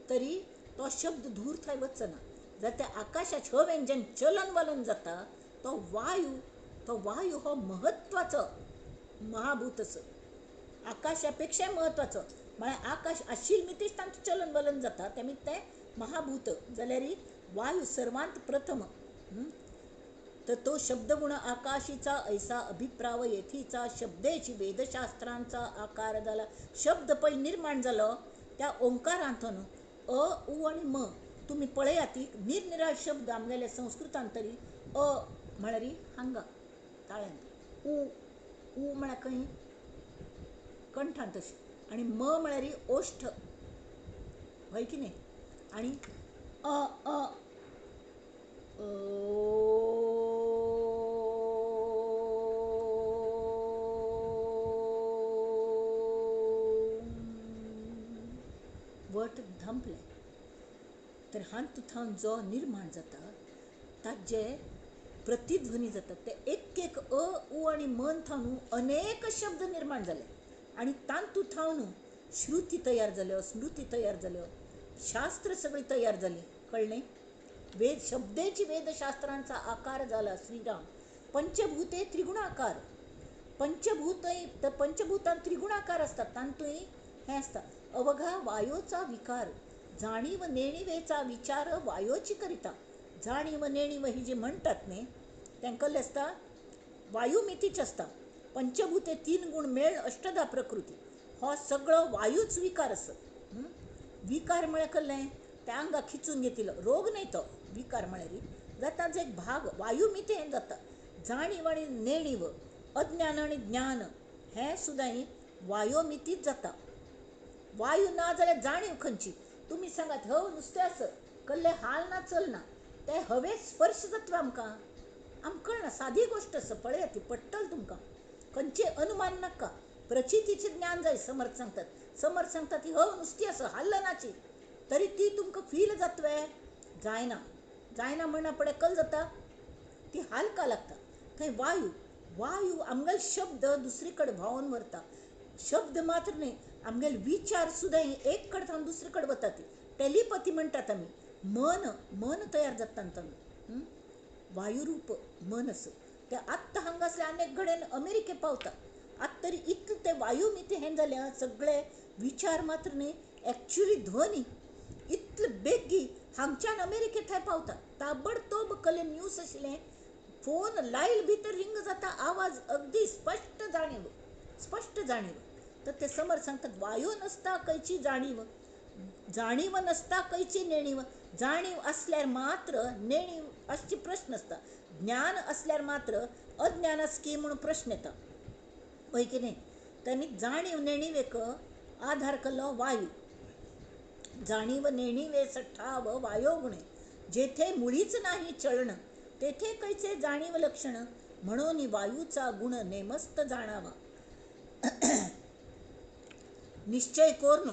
तरी तो शब्द दूर थंय वचना जाल्यार त्या आकाशाच्या हवेन जें चलन वलन जाता तो वायू हो महत्वाचो महाभूत आसा. आकाशापेक्षा महत्वाचो म्हळ्यार आकाश आशिल्ले मितीच तांचें चलन वलन जाता तेमी तें महाभूत जाल्यार वायू सर्वांत प्रथम. तर तो शब्दगुण आकाशीचा ऐसा अभिप्राव येथीचा शब्देची वेदशास्त्रांचा आकार झाला. शब्द पयलीं निर्माण जालो त्या ओंकारांतून अ उ आनी म तुम्ही पळयात निरनिराळे शब्द आमगेले संस्कृतांत तरी अ म्हळ्यार हांगा ताळ्यांत उ म्हळ्यार खंय कंठांत तशी आनी म म्हळ्यार ओष्ठ हय की न्ही आनी अ अ वट धांपले. तर हातूंत जो निर्माण जाता ताजे प्रतिध्वनी जाता ते एक अ उ आनी मन थावन अनेक शब्द निर्माण जाले आनी तातूंत थावन श्रुती तयार जाल्यो स्मृती तयार जाल्यो शास्त्र सगळी तयार जाली कळ्ळें. शब्देची वेदशास्त्रांचा आकार झाला श्रीराम. पंचभूते त्रिगुणाकार पंचभूतांत त्रिगुणाकार असतात तांतूय हें आसता अवघा वायोचा विकार जाणीव नेणिवेचा विचार वायोची करिता. जाणीव नेणीव ही जी म्हणटात न्ही तें कसलें आसता वायू मितीच आसता. पंचभूते 3 गुण मेळ अष्टधा प्रकृती हो सगळो वायूच विकार आसा. विकार म्हळ्यार कसलें त्या अंगाक खिचून घेतिलो रोग न्ही तो विकार म्हळ्यार जाता जो एक भाग वायू मिती हें जाता. जाणीव आनी नेणीव अज्ञान आनी ज्ञान हें सुद्दां वायोमितीच जाता. वायू ना जाल्यार जाणीव खंयची. तुमी सांगात हव नुस्तें आस कसले हाल ना चल ना ते हवे स्पर्श जातलो आमकां कळना. सादी गोश्ट आसा पळया ती पट्टल तुमकां. खंयचे अनुमान नाका. प्रचितीचे ज्ञान जाय. समर्थ सांगतात ही हव नुस्ती आसा हाल्लनाची तरी ती तुमकां फील जातवे जायना म्हणा पडे कल जाता ती हालका लागता. थंय वायू आमगेल शब्द दुसरी कडेन व्हांवून व्हरता. शब्द मात्र न्ही आमगेल विचार सुद्दां एक कडेन थावन दुसरे कडेन वता. ती टेलिपथी म्हणटात आमी. मन तयार जाता आमी. वायुरूप मन असं ते आत्ता हांगासले अनेक घडेन अमेरिके पावता. आत्ता तरी इतलें ते वायुमिती हें जाल्या सगळे विचार मात्र न्ही एक्चुली ध्वनी इतले बेगी हांगच्यान अमेरिके थंय पावता. ताबडतोब कले न्यूज आशिल्लें फोन लायल भितर रिंग जाता. आवाज अगदी स्पष्ट जाणीव. तर ते समर्थ सांगतात वायू नसता खंयची जाणीव नसता खंयची नेणीव. जाणीव असल्यार मात्र नेणीव असची प्रश्न असता. ज्ञान असल्यार मात्र अज्ञान की म्हणून प्रश्न येता. होय की नाही. त्यांनी जाणीव नेणीवेक आधार केलो वायू. जाणीव नेणीवे सठाव वायोगुणे जेथे मुळीच नाही चळण तेथे कैचे जाणीव लक्षण म्हणून वायूचा गुण नेमस्त जाणावा. निश्चय कोरनो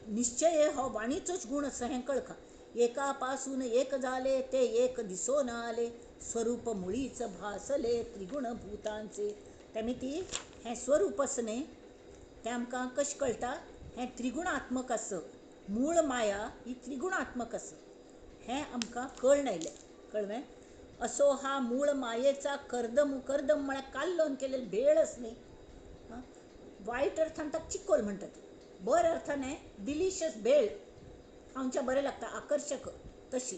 निश्चय हो वाणीचोच गुण असं हें कळका. एकापासून एक झाले ते एक दिसोन आले स्वरूप मुळीच भासले त्रिगुण भूतांचे. त्यामिती हें स्वरूप असणे ते आमकां कशें कळटा. हें त्रिगुणात्मक असं. मूळ माया ही त्रिगुणात्मक असं हें आमकां कळून आयलें. कळ्ळें. असो हा मूळ मायेचा कर्दम म्हळ्यार काल्लोन केलेली भेळच न्ही. वायट अर्थान ताका चिकोल म्हणटात. बरे अर्थान डिलिशियस भेळ खावच्या बरें लागता आकर्षक तशी.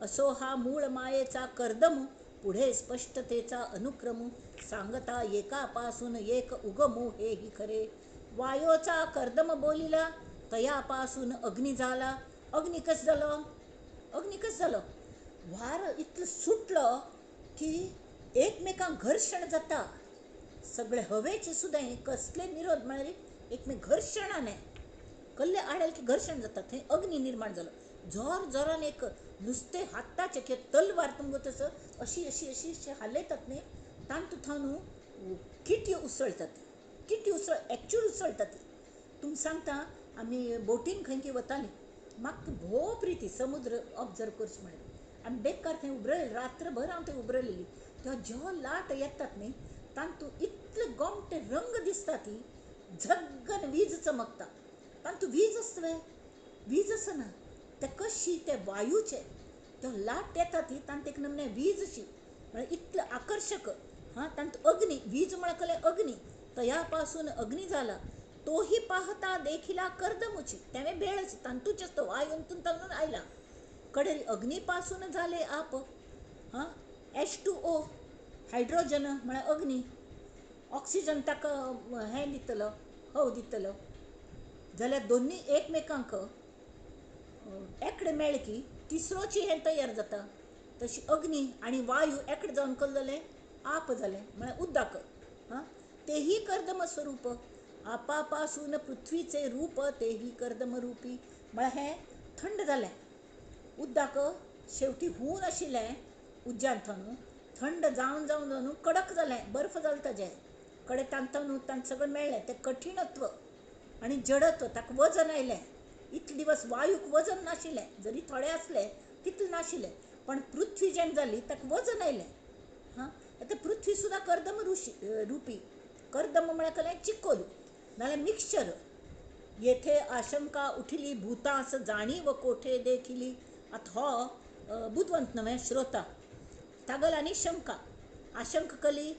असो हा मूळ मायेचा कर्दम पुढे स्पष्टतेचा अनुक्रम सांगता एकापासून एक उगमू हेही खरे. वायोचा कर्दम बोलिला तयापासून अग्नी झाला. अग्नी कसं झालो. वार इतलं सुटलं की एकमेकांक घर्षण जाता. सगळे हवेचे सुद्दां कसले निरोध म्हळ्यार एकमेक घर्षणाने कसले आडेल की घर्षण जाता. थंय अग्नी निर्माण जालो. जोरान एक नुस्तें हाताचे की तलवार तुमकां तसं अशी हालयतात न्ही तातूंत किटी उसळटात. एक्चुअल उसळटात. तुमकां सांगता आमी बोटीन खंय वतालीं. म्हाका भोव प्रिती समुद्र ऑब्जर्व करचें म्हळ्यार. आमी बेकार थंय उबरयलें. रात्रभर हांव थंय उबरयलेली. तेव्हा ज्यो लाट येतात न्ही तातूंत इतले गोमटे रंग दिसता. ती झगन वीज चमकता. तातूंत वीज आसतवे. वीज आसना ते कशी ते वायूचे त्यो लाट येता ती तातूंत एक नमने वीज अशी म्हळ्यार इतलें आकर्षक. तातूंत अग्नी वीज म्हळ्यार अग्नी तयापासून अग्नी झाला. तोही पाहता देखिला कर्दमुची त्याने भेळच तांतूचेच तो वायूंतून तांतून आयला. कडेरी अग्नीपासून झाले आप. H2O हायड्रोजन म्हळ्यार अग्नी. ऑक्सिजन ताका हें दितलो हव दितलो जाल्यार दोन्ही एकमेकांक एकडे मेळ्ळे की तिसरोची हें तयार जाता. तशी अग्नी आनी वायू एकडे जावन कल जालें आप जालें म्हळ्यार उदक. तेही कर्दम स्वरूप आपापासून पृथ्वीचे रूप तेही कर्दम रूपी म्हळ्यार हें थंड जालें. उदक शेवटी हून आशिल्लें उज्यान थंड जावन कडक जालें. बर्फ जालें ताजें कडे तांत सगळें मेळ्ळें. तें कठीणत्व आनी जडत्व ताका वजन आयलें. इतले दिवस वायूक वजन नाशिल्लें. जरी थोडें आसलें तितलें नाशिल्लें. पण पृथ्वी जेन्ना जाली ताका वजन आयलें. आतां पृथ्वी सुद्दां कर्दम रुपी. कर्दम म्हळ्यार चिकोल नाल्यार मिक्सचर. येथे आशंका उठिली भूतांस जाणीव कोठे देखिली. आता हो बुधवंत नव्हे श्रोता तागल आनी शंका आशंका कली.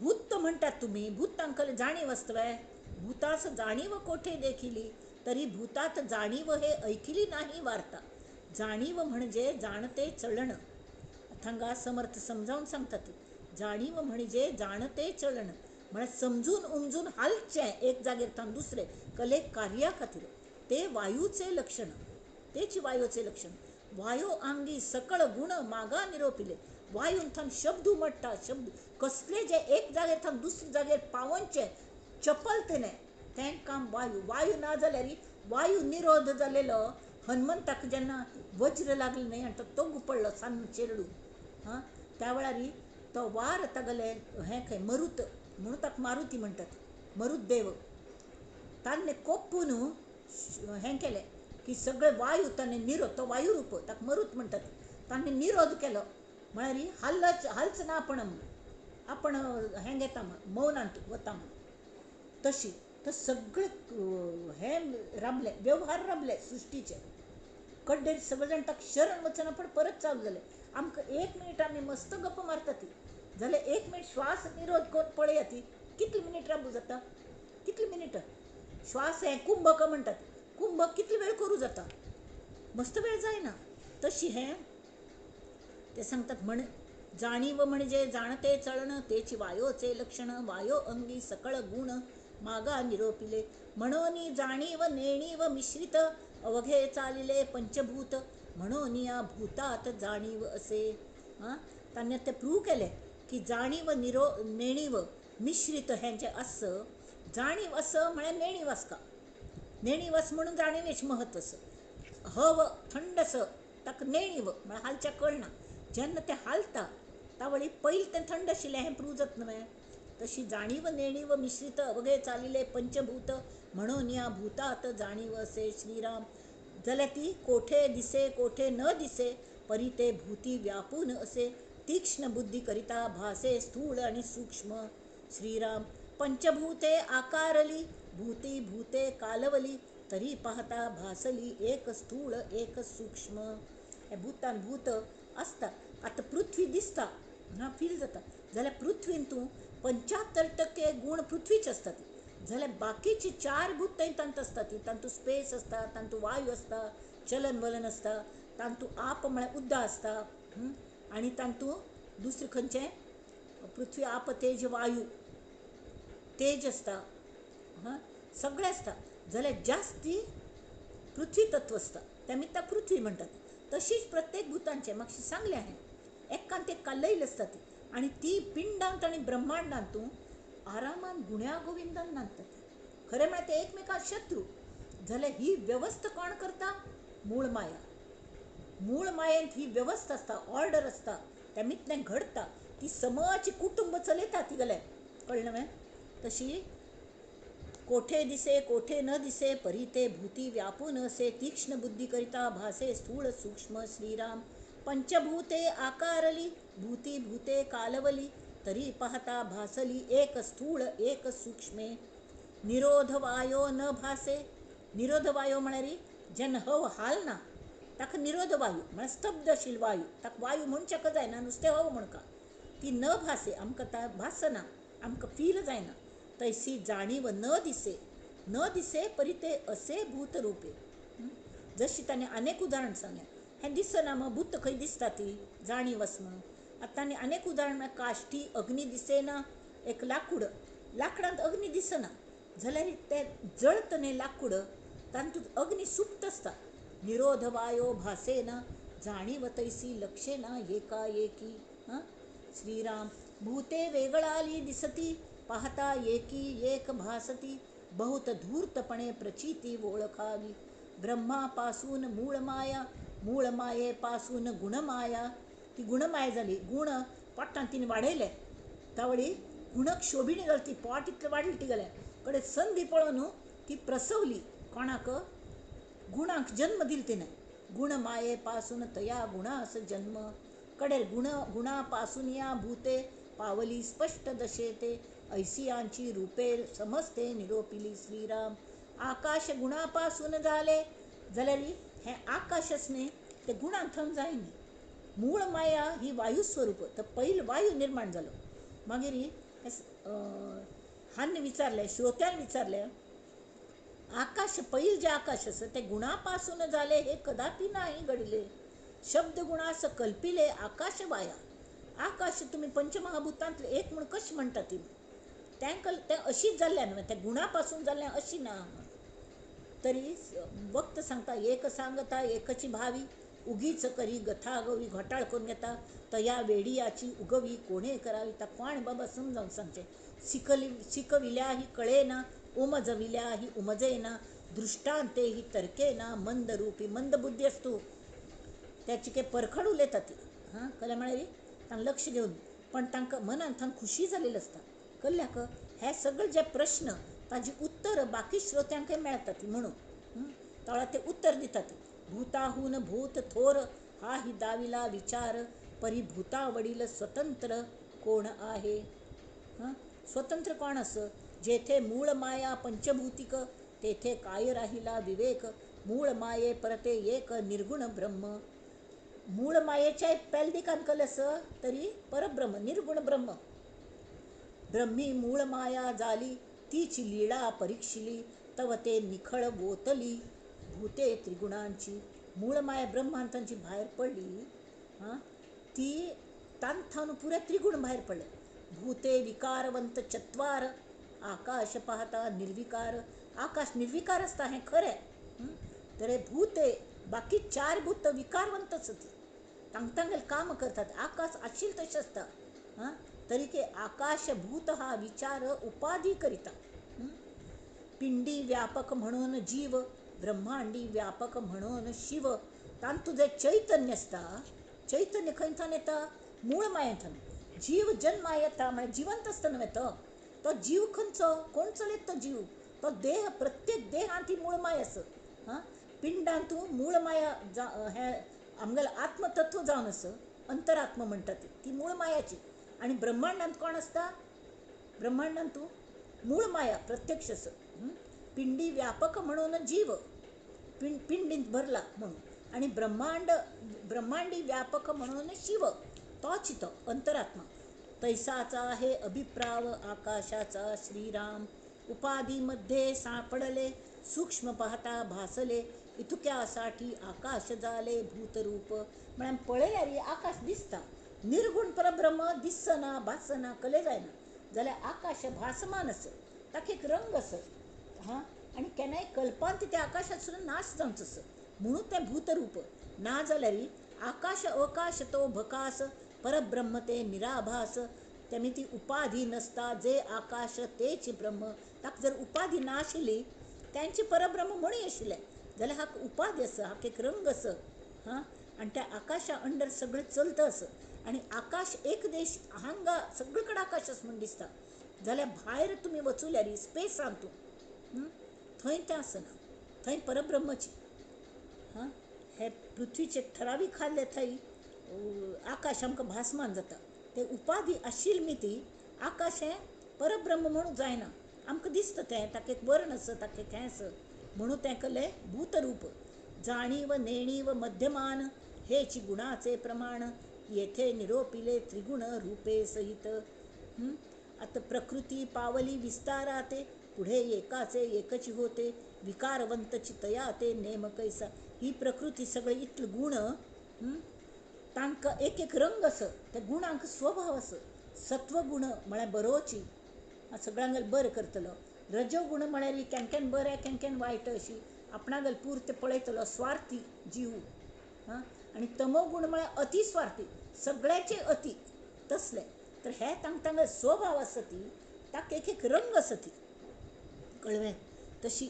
भूत म्हणटात तुमी. भूत तांकां जाणीव आसतवे. भूतास जाणीव कोठे देखिली तरी भूतात जाणीव हे ऐकिली नाही वार्ता. जाणीव म्हणजे जाणते चळण. हांगा समर्थ समजावून सांगतात. जाणीव म्हणजे जाणते चळण म्हळ्यार समजून उमजून हालचें एक जागेर थावन दुसरे कले कार्या खातीर. ते वायूचे लक्षण. तेची वायूचे लक्षण. वायो आंगी सकळ गुण मागा निरोपिले. वायून थान शब्द उमटता. शब्द कसले जे एक जागेर थांब दुसरे जागेर पावोनचे चपलतेने तें काम वायू. वायू ना जाल्यार वायू निरोध जालेलो हनुमंताक जेन्ना वज्र लागले न्ही आनी तो तोग पडलो सान चेरडू हां त्या वेळार तो वार तागेले हें खंय मरुत म्हणून ताका मारुती म्हणटात, मरुत देव. तान्ने कोपून हें केलें की सगळे वायू ताणें निरोध, तो वायू रूप ताका मरुत म्हणटात, ताणें निरोध केलो म्हळ्यार हालच ना आपण हें घेता म्हण मौनांत वता म्हण. तशी तर सगळे हें राबले वेव्हार राबले सृश्टीचे कड्डेर सगळे जाण ताका शरण वचना पण परत चालू जाले. आमकां 1 मिनीट आमी मस्त गप्प मारता ती जाल्यार 1 मिनीट श्वास निरोध कोण पळया ती कितली मिनीट राबू जाता, कितली मिनीट श्वास हें कुंभक म्हणटात, कुंभक कितले वेळ करूं जाता, मस्त वेळ जायना. तशी हें ते सांगतात म्हण जाणीव म्हणजे जाणते चळण तेची वायोचे लक्षण वायो अंगी सकळ गुण मागा निरोपिले म्हणून जाणीव नेणीव मिश्रित अवघे चालिले पंचभूत म्हणून या भूतात जाणीव असे. त्यांनी ते प्रूव्ह केले की जाणीव नेणीव मिश्रित हें जें आस जाणीव असं म्हळ्यार नेणीव आसका नेणीव आस म्हणून जाणीवेच महत्व आस हव थंडस ताका नेणीव म्हळ्यार हालच्या कळना जेन्ना तें हालता तावळी पयलीं तें थंड आशिल्लें हें प्रूव्ह जाता न्हय. तशी जाणीव नेणीव मिश्रित अवघे चालिले पंचभूत म्हणून या भूतात जाणीव असे श्रीराम. जाल्यार ती कोठे दिसे कोठे न दिसे परी ते भूती व्यापून असे तीक्ष्ण बुद्धी करिता भासे स्थूळ आणि सूक्ष्म श्रीराम. पंचभूते आकारली भूती भूते कालवली तरी पाहता भासली एक स्थूळ एक सूक्ष्म. हे भूतान भूत आसता. आता पृथ्वी दिसता ना फील जाता जाल्यार पृथ्वीन तूं 75% गुण पृथ्वीचे असतात जाल्यार बाकीची 4 भूत तांतूं असतात. तांतूं स्पेस आसता, तांतूं वायू आसता, चलन वलन आसता, तांतूं आप म्हळ्यार उद्दा आसता आनी तांतूं दुसरें खंयचें पृथ्वी आप तेज वायू तेज आसता सगळें आसता. जाल्यार जास्ती पृथ्वी तत्व आसता त्या ताका पृथ्वी म्हणटात. तशीच प्रत्येक भुतांचें म्हाका सांगलें हांवें एकांत एक कालयली आसता ती आनी ती पिंडांत आनी ब्रह्मांडांतूं आरामान गुण्या गोविंदान नांदतात. खरें म्हळ्यार ते एकमेकांक शत्रू जाल्यार ही व्यवस्था कोण करता मूळ माया. मूळ मायेंत ही व्यवस्था आसता ऑर्डर आसता त्या मितलें घडता ती समाज कुटुंब चलयता तिगेलें कळ्ळें न्हय. तशी कोठे दिसे कोठे न दिसे परी ते भूती व्यापून असे तीक्ष्ण बुद्धी करिता भासे स्थूळ सूक्ष्म श्रीराम. पंचभूते आकारली भूती भूते कालवली तरी पाहता भासली एक स्थूळ एक सूक्ष्मे. निरोध वायो न भासे निरोध वायो म्हळ्यार जेन्ना हव हालना ताका निरोध वायू म्हळ्यार स्तब्धशील वायू ताका वायू म्हणचेक जायना नुस्तें हव म्हणका ती न भासे आमकां भासना आमकां फील जायना. तैसी जाणीव न दिसे परी ते असे भूत रूपे. जशी ताणें अनेक उदाहरण सांगलें हें दिसना मग भूत खंय दिसता ती जाणीव आस म्हणून. आतां ताणें अनेक उदाहरण म्हळ्यार काश्टी अग्नी दिसेना एक लाकडांत अग्नी दिसना जाल्यार तें जळत न्ही लाकूड तातूंत अग्नी सुप्त आसता. निरोध वायो भासेना जाणीव तैसी लक्षेना एकाएकी. श्रीराम. भूते वेगळाली दिसती पाहता एकी एक भासती बहुत धूर्तपणे प्रचिती ओळखावी. ब्रह्मापासून मूळ मायेपासून गुणमाया ती गुणमाया जाली. गुण पोटांत तिने वाडयले तावळी गुणक शोभिणी जाली ती पोट इतलें वाडलें तिगेलें कडेन संदी पळोवन ती प्रसवली कोणाक गुणांक जन्म दिलो तिणें. गुण मायेपासून तया गुणास जन्म कडेर गुणापासून या भूते पावली स्पष्ट दशेते ऐसियांची रूपे समजते निरोपिली श्रीराम. आकाश गुणापासून झाले जाल्यार हें आकाशच न्ही ते गुणांक थंग जायनी. मूळ माया ही वायू स्वरूप तर पयलीं वायू निर्माण जालो मागीर हांनी विचारलें श्रोत्यान विचारलें आकाश पयलीं जे आकाश आसा ते गुणापासून झाले हे कदापि नाही घडिले. शब्द गुणास कल्पिले आकाश वाया. आकाश तुम्ही पंचमहाभूतांतले एक म्हूण कशें म्हणटा ती तें अशीच जाल्लें न्हय तें गुणापासून जाल्लें अशी ना. तरी वक्त सांगता एक सांगता एकची भावी उगीच करी गथागवी घोटाळ करून घेता तया वेडियाची उगवी कोणे करावी. ता कोण बाबा समजावून सांगचे. शिकविल्या ही कळेना, उमजविल्या ही उमजेना, दृष्टांते ही तर्केना, मंदरूपी मंदबुद्धी असतो त्याची काही परखड उलयता ती. हां कळ्ळें म्हळ्यार तांकां लक्ष घेवन पण तांकां मनान तांकां खुशी जालेली आसता. कळ्ळ्याक हे सगळे जे प्रश्न ताजी उत्तर बाकी श्रोत्यांकय मेळटा ती म्हणून ताळा ते उत्तर दितात. भूताहून भूत थोर हा ही दाविला विचार, परी भूतावडील स्वतंत्र कोण आहे. स्वतंत्र कोण असं. जेथे मूळ माया पंचभूतिक तेथे काय राहिला विवेक. मूळ माये परते एक निर्गुण ब्रह्म. मूळ मायेच्या पेलदिकान कलस तरी परब्रह्म निर्गुण ब्रह्म. ब्रह्मी मूळ माया झाली तीची लीळा परीक्षिली, तव ते निखळ वोतली भूते त्रिगुणांची. मूळ माया ब्रह्मांतांची बाहेर पडली ती तांथान पुऱ्या त्रिगुण बाहेर पडले. भूते विकारवंत चत्वार, आकाश पाहता निर्विकार. आकाश निर्विकार असता हे खरें. तर भूते बाकी 4 भूत विकारवंतच ती तांगेल काम करतात. आकाश आशिल तशें असता. तरी के आकाश भूत हा विचार उपाधी करिता. पिंडी व्यापक म्हणून जीव, ब्रह्मांडी व्यापक म्हणून शिव. तान तुझे चैतन्य असता. चैतन्य खंयच्यान येता. मूळ मायेंतल्यान. जीव जन्मा येता म्हळ्यार जिवंत आसता न्हय तो जीव खंयचो कोण चलयता तो जीव. तो देह प्रत्येक देहांत ती मूळ माया आस. पिंडांत तूं मूळ माया हे आमगेलें आत्मतत्व जावन आस. अंतरात्मा म्हणटा ती मूळ मायाची. आणि ब्रह्मांडांत कोण असता. ब्रह्मांडांत तूं मूळ माया प्रत्यक्ष आस. पिंडी व्यापक म्हणून जीव पिंडींत भरला म्हणून. आणि ब्रह्मांडी व्यापक म्हणून शिव तोच तो अंतरात्मा. तैसाचा हे अभिप्राव आकाशाचा श्रीराम. उपाधीमध्ये सापडले सूक्ष्म पाहता भासले, इतुक्यासाठी आकाश झाले भूतरूप. म्हळ्यार पळयल्यार आकाश दिसता. निर्गुण परब्रह्म दिसना भासना कले जायना जाल्यार आकाश भासमान आस. ताका एक रंग आस. आणि केन्नाय कल्पांत त्या आकाशाचो नाश जावंचो आस म्हणून तें भूतरूप. ना जाल्यार आकाश अवकाश तो भकास, परब्रह्म ते निराभास. तेमी ती उपाधी नसता जे आकाश तेच ब्रह्म. ताका जर उपाधी नाशिल्ली त्यांची परब्रह्म म्हणून आशिल्ले जाल्यार हाका उपाधी आस, हाका एक रंग आस. आणि त्या आकाशा अंडर सगळें चलता आस. आणि आकाश एक देश हांगा सगळे कडेन आकाश आस म्हूण दिसता जाल्यार भायर तुमी वचूल्यार स्पेसांत तूं थंय तें आसना. थंय परब्रह्मची. हे पृथ्वीचे ठरावीक खाल्ले थंय आकाश आमकां भासमान जाता. ते उपाधी आशिल्ली ती आकाश हें परब्रह्म म्हणून जायना. आमकां दिसता तें ताका एक वर्ण आस, ताका एक हें आस म्हणून तें केलें भूतरूप. जाणीव नेणीव मध्यमान हेची गुणाचे प्रमाण, येथे निरोपिले त्रिगुण रूपे सहित. आता प्रकृती पावली विस्ताराते, पुढे एकाचे एकची होते, विकारवंतची तया ते नेम कैसा. ही प्रकृती सगळे इतले गुण तांकां एक एक रंग आस. त्या गुणांक स्वभाव आस. सत्वगुण म्हळ्यार बरोवची, सगळ्यांगेर बरें करतलो. रजोगुण म्हळ्यार केन्केन बरें केन्केन वायट अशी आपणागेर पुरते पळयतलो स्वार्थी जीव. आणि तमोगुण म्हळ्यार अतिस्वार्थी सगळ्याचे अति तसले. तर हे तांकां स्वभाव आसा ती ताका एक एक रंग आसा ती. कळ्ळें. तशी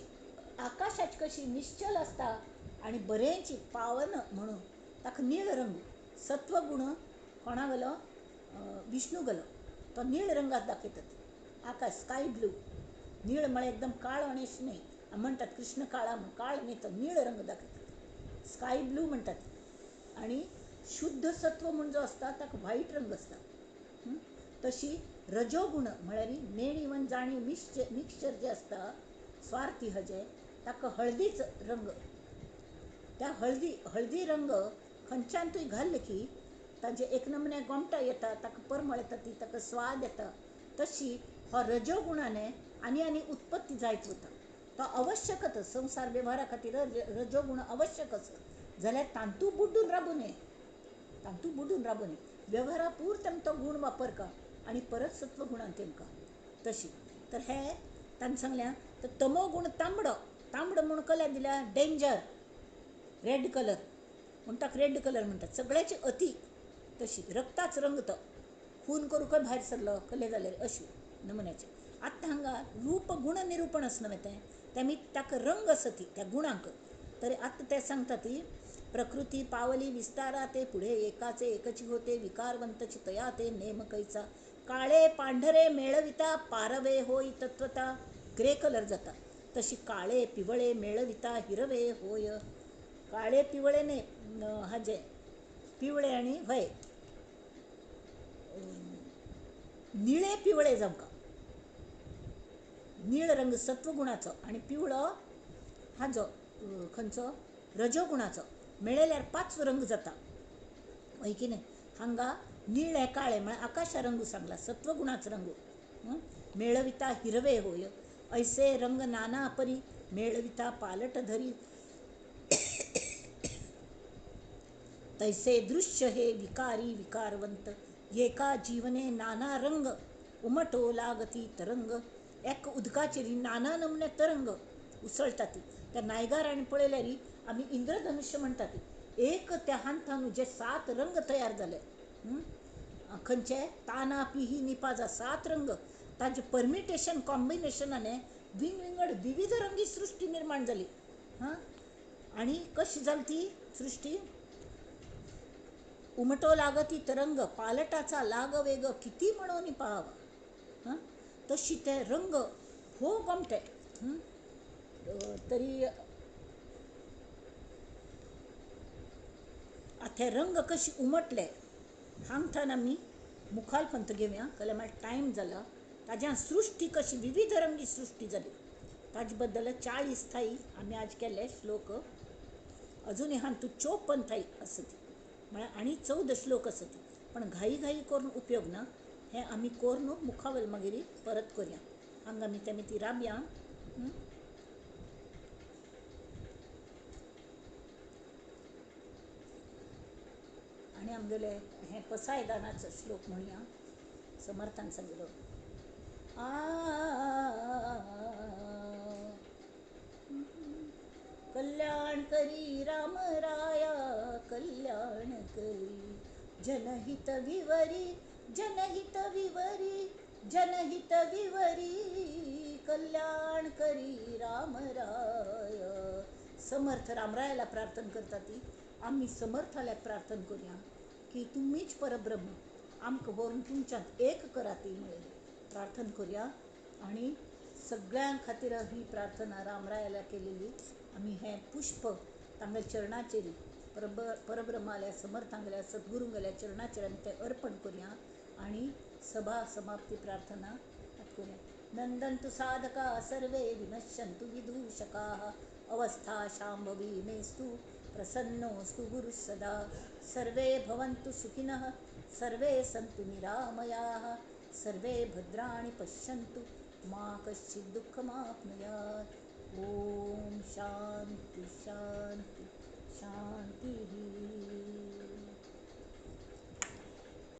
आकाशाची कशी निश्चल आसता आणि बरेंची पावन म्हणून ताका नीळ रंग. सत्वगुण कोणा गेलो विष्णू गेलो तो नीळ रंगात दाखयतात. आकाश स्काय ब्लू. नीळ म्हळ्यार एकदम काळो आणि अशें न्हय. म्हणटात कृष्ण काळा म्हूण. काळ न्हय तो नीळ रंग दाखयतात. स्काय ब्लू म्हणटात. आणि शुद्ध सत्व म्हूण जो आसता ताका व्हायट रंग आसता. तशी रजोगुण म्हळ्यार नेणीवन जाणीव मिक्सचर जे आसता स्वार्थी हजे ताका हळदीच रंग. त्या हळदी रंग खंयच्यान तुवें घाल्ले की ताजे एक नमने गोमटा येता, ताका परमळ येता ती, ताका स्वाद येता. तशी हो रजोगुणाने आनी उत्पत्ती जायत वता. तो आवश्यकच संसार व्यवहारा खातीर रजोगुण आवश्यकच. जाल्यार तांतू बुड्डून राबू नये. तांतू बुड्डून राबू नये. व्यवहारा पुरतें तो गुण वापरका आणि परत सत्वगुणान तेमकां तशी. तर हे तांणी सांगल्या. तर तमो गुण तांबडो म्हणून कलर दिल्या डेंजर रेड कलर. म्हणटाक रेड कलर म्हणटात. सगळ्याची अती तशी रक्ताच रंगत खून करू काय भायर सरलो कले जाल्यार अशी नमुन्याचे. आतां हांगा रूप गुण निरूपण आसना तें तेमी ताका रंग आसा ती त्या गुणांक. तरी आतां ते सांगता ती प्रकृती पावली विस्तारा ते पुढे एकाचे एकची होते विकारवंतची तया ते नेम कैचा काळे पांढरे मेळविता पारवे होय तत्वता ग्रे कलर जाता. तशी काळे पिवळे मेळविता हिरवे होय. काळे पिवळे ने हाजे पिवळे आणि व्हाईट निळे पिवळे जावका. निळ रंग सत्वगुणाचो आणि पिवळो हाजो खंयचो रजोगुणाचो मेळयल्यार 5 रंग जाता वय की नाही. हांगा निळे काळे म्हळ्यार आकाशा रंग सांगला सत्वगुणाचो रंग. मेळविता हिरवे होय ऐसे रंग नाना परी मेळविता पालट धरी तैसे दृश्य हे विकारी विकारवंत एका जीवने नाना रंग उमटो लागती तरंग. एक उदकाचेरी नाना नमुने तरंग उसळटा ती. त्या नायगारांनी पळयल्यार आमी इंद्रधनुष्य म्हणटा ती एक त्या हांथान जे 7 रंग तयार जाले खंयचे ताना पिही निपाजा 7 रंग ताजे परमिटेशन कॉम्बिनेशनाने विंगड विविध रंगी सृष्टी निर्माण जाली. आणि कशी जाली ती सृष्टी उमटो लागती तरंग पालटाचा लाग वेग किती म्हणून पाहावा. तशी ते रंग हो गमटे. तरी ते रंग कशी उमटले हांगथान आमी मुखाल पंत घेवया जाल्यार म्हाका टायम जाला. ताज्या सृष्टी कशी विविध रंगी सृष्टी जाली ताजे बद्दल 40 थाई आमी आज केले श्लोक. अजूनय हांतू 54 थाई आसा ती म्हळ्यार आनी 14 श्लोक आसा ती. पण घाई घाई करून उपयोग ना. हे आमी कोरून मुखावेल मागीर परत करया. हांगा आमी तेमी ती राबया. आणि आमगेले हे पसायदानाचो श्लोक म्हणया. समर्थान सांगिल्लो कल्याण करी राम राया कल्याण करी जनहित विवरी जनहित विवरी जनहित विवरी कल्याण करी राम राय. समर्थ रामरायाला प्रार्थना करता ती आम्ही समर्थाला प्रार्थना करूया की तुम्हीच परब्रह्म आमकां व्हरून तुमच्यात एक करा ती म्हणून प्रार्थना करूया. आणि सगळ्यां खातीर ही प्रार्थना रामरायाला केलेली. आम्ही हे पुष्प तांगल्या चरणाचेर परब्रह्माल्या समर्थांगल्या सद्गुरूंगल्या चरणाचेर आमी ते अर्पण करूया. आणि सभा समाप्ती प्रार्थना करूया. नंदन्तु साधका सर्वे विनश्यन्तु विदूषकाः अवस्था शाम्भवी मेस्तु प्रसन्नोऽस्तु गुरुः सदा. सर्वे भवन्तु सुखिनः सर्वे सन्तु निरामयाः सर्वे भद्राणि पश्यन्तु मा कश्चित् दुःखमाप्नुयात्. ओम शांति शांति शांति.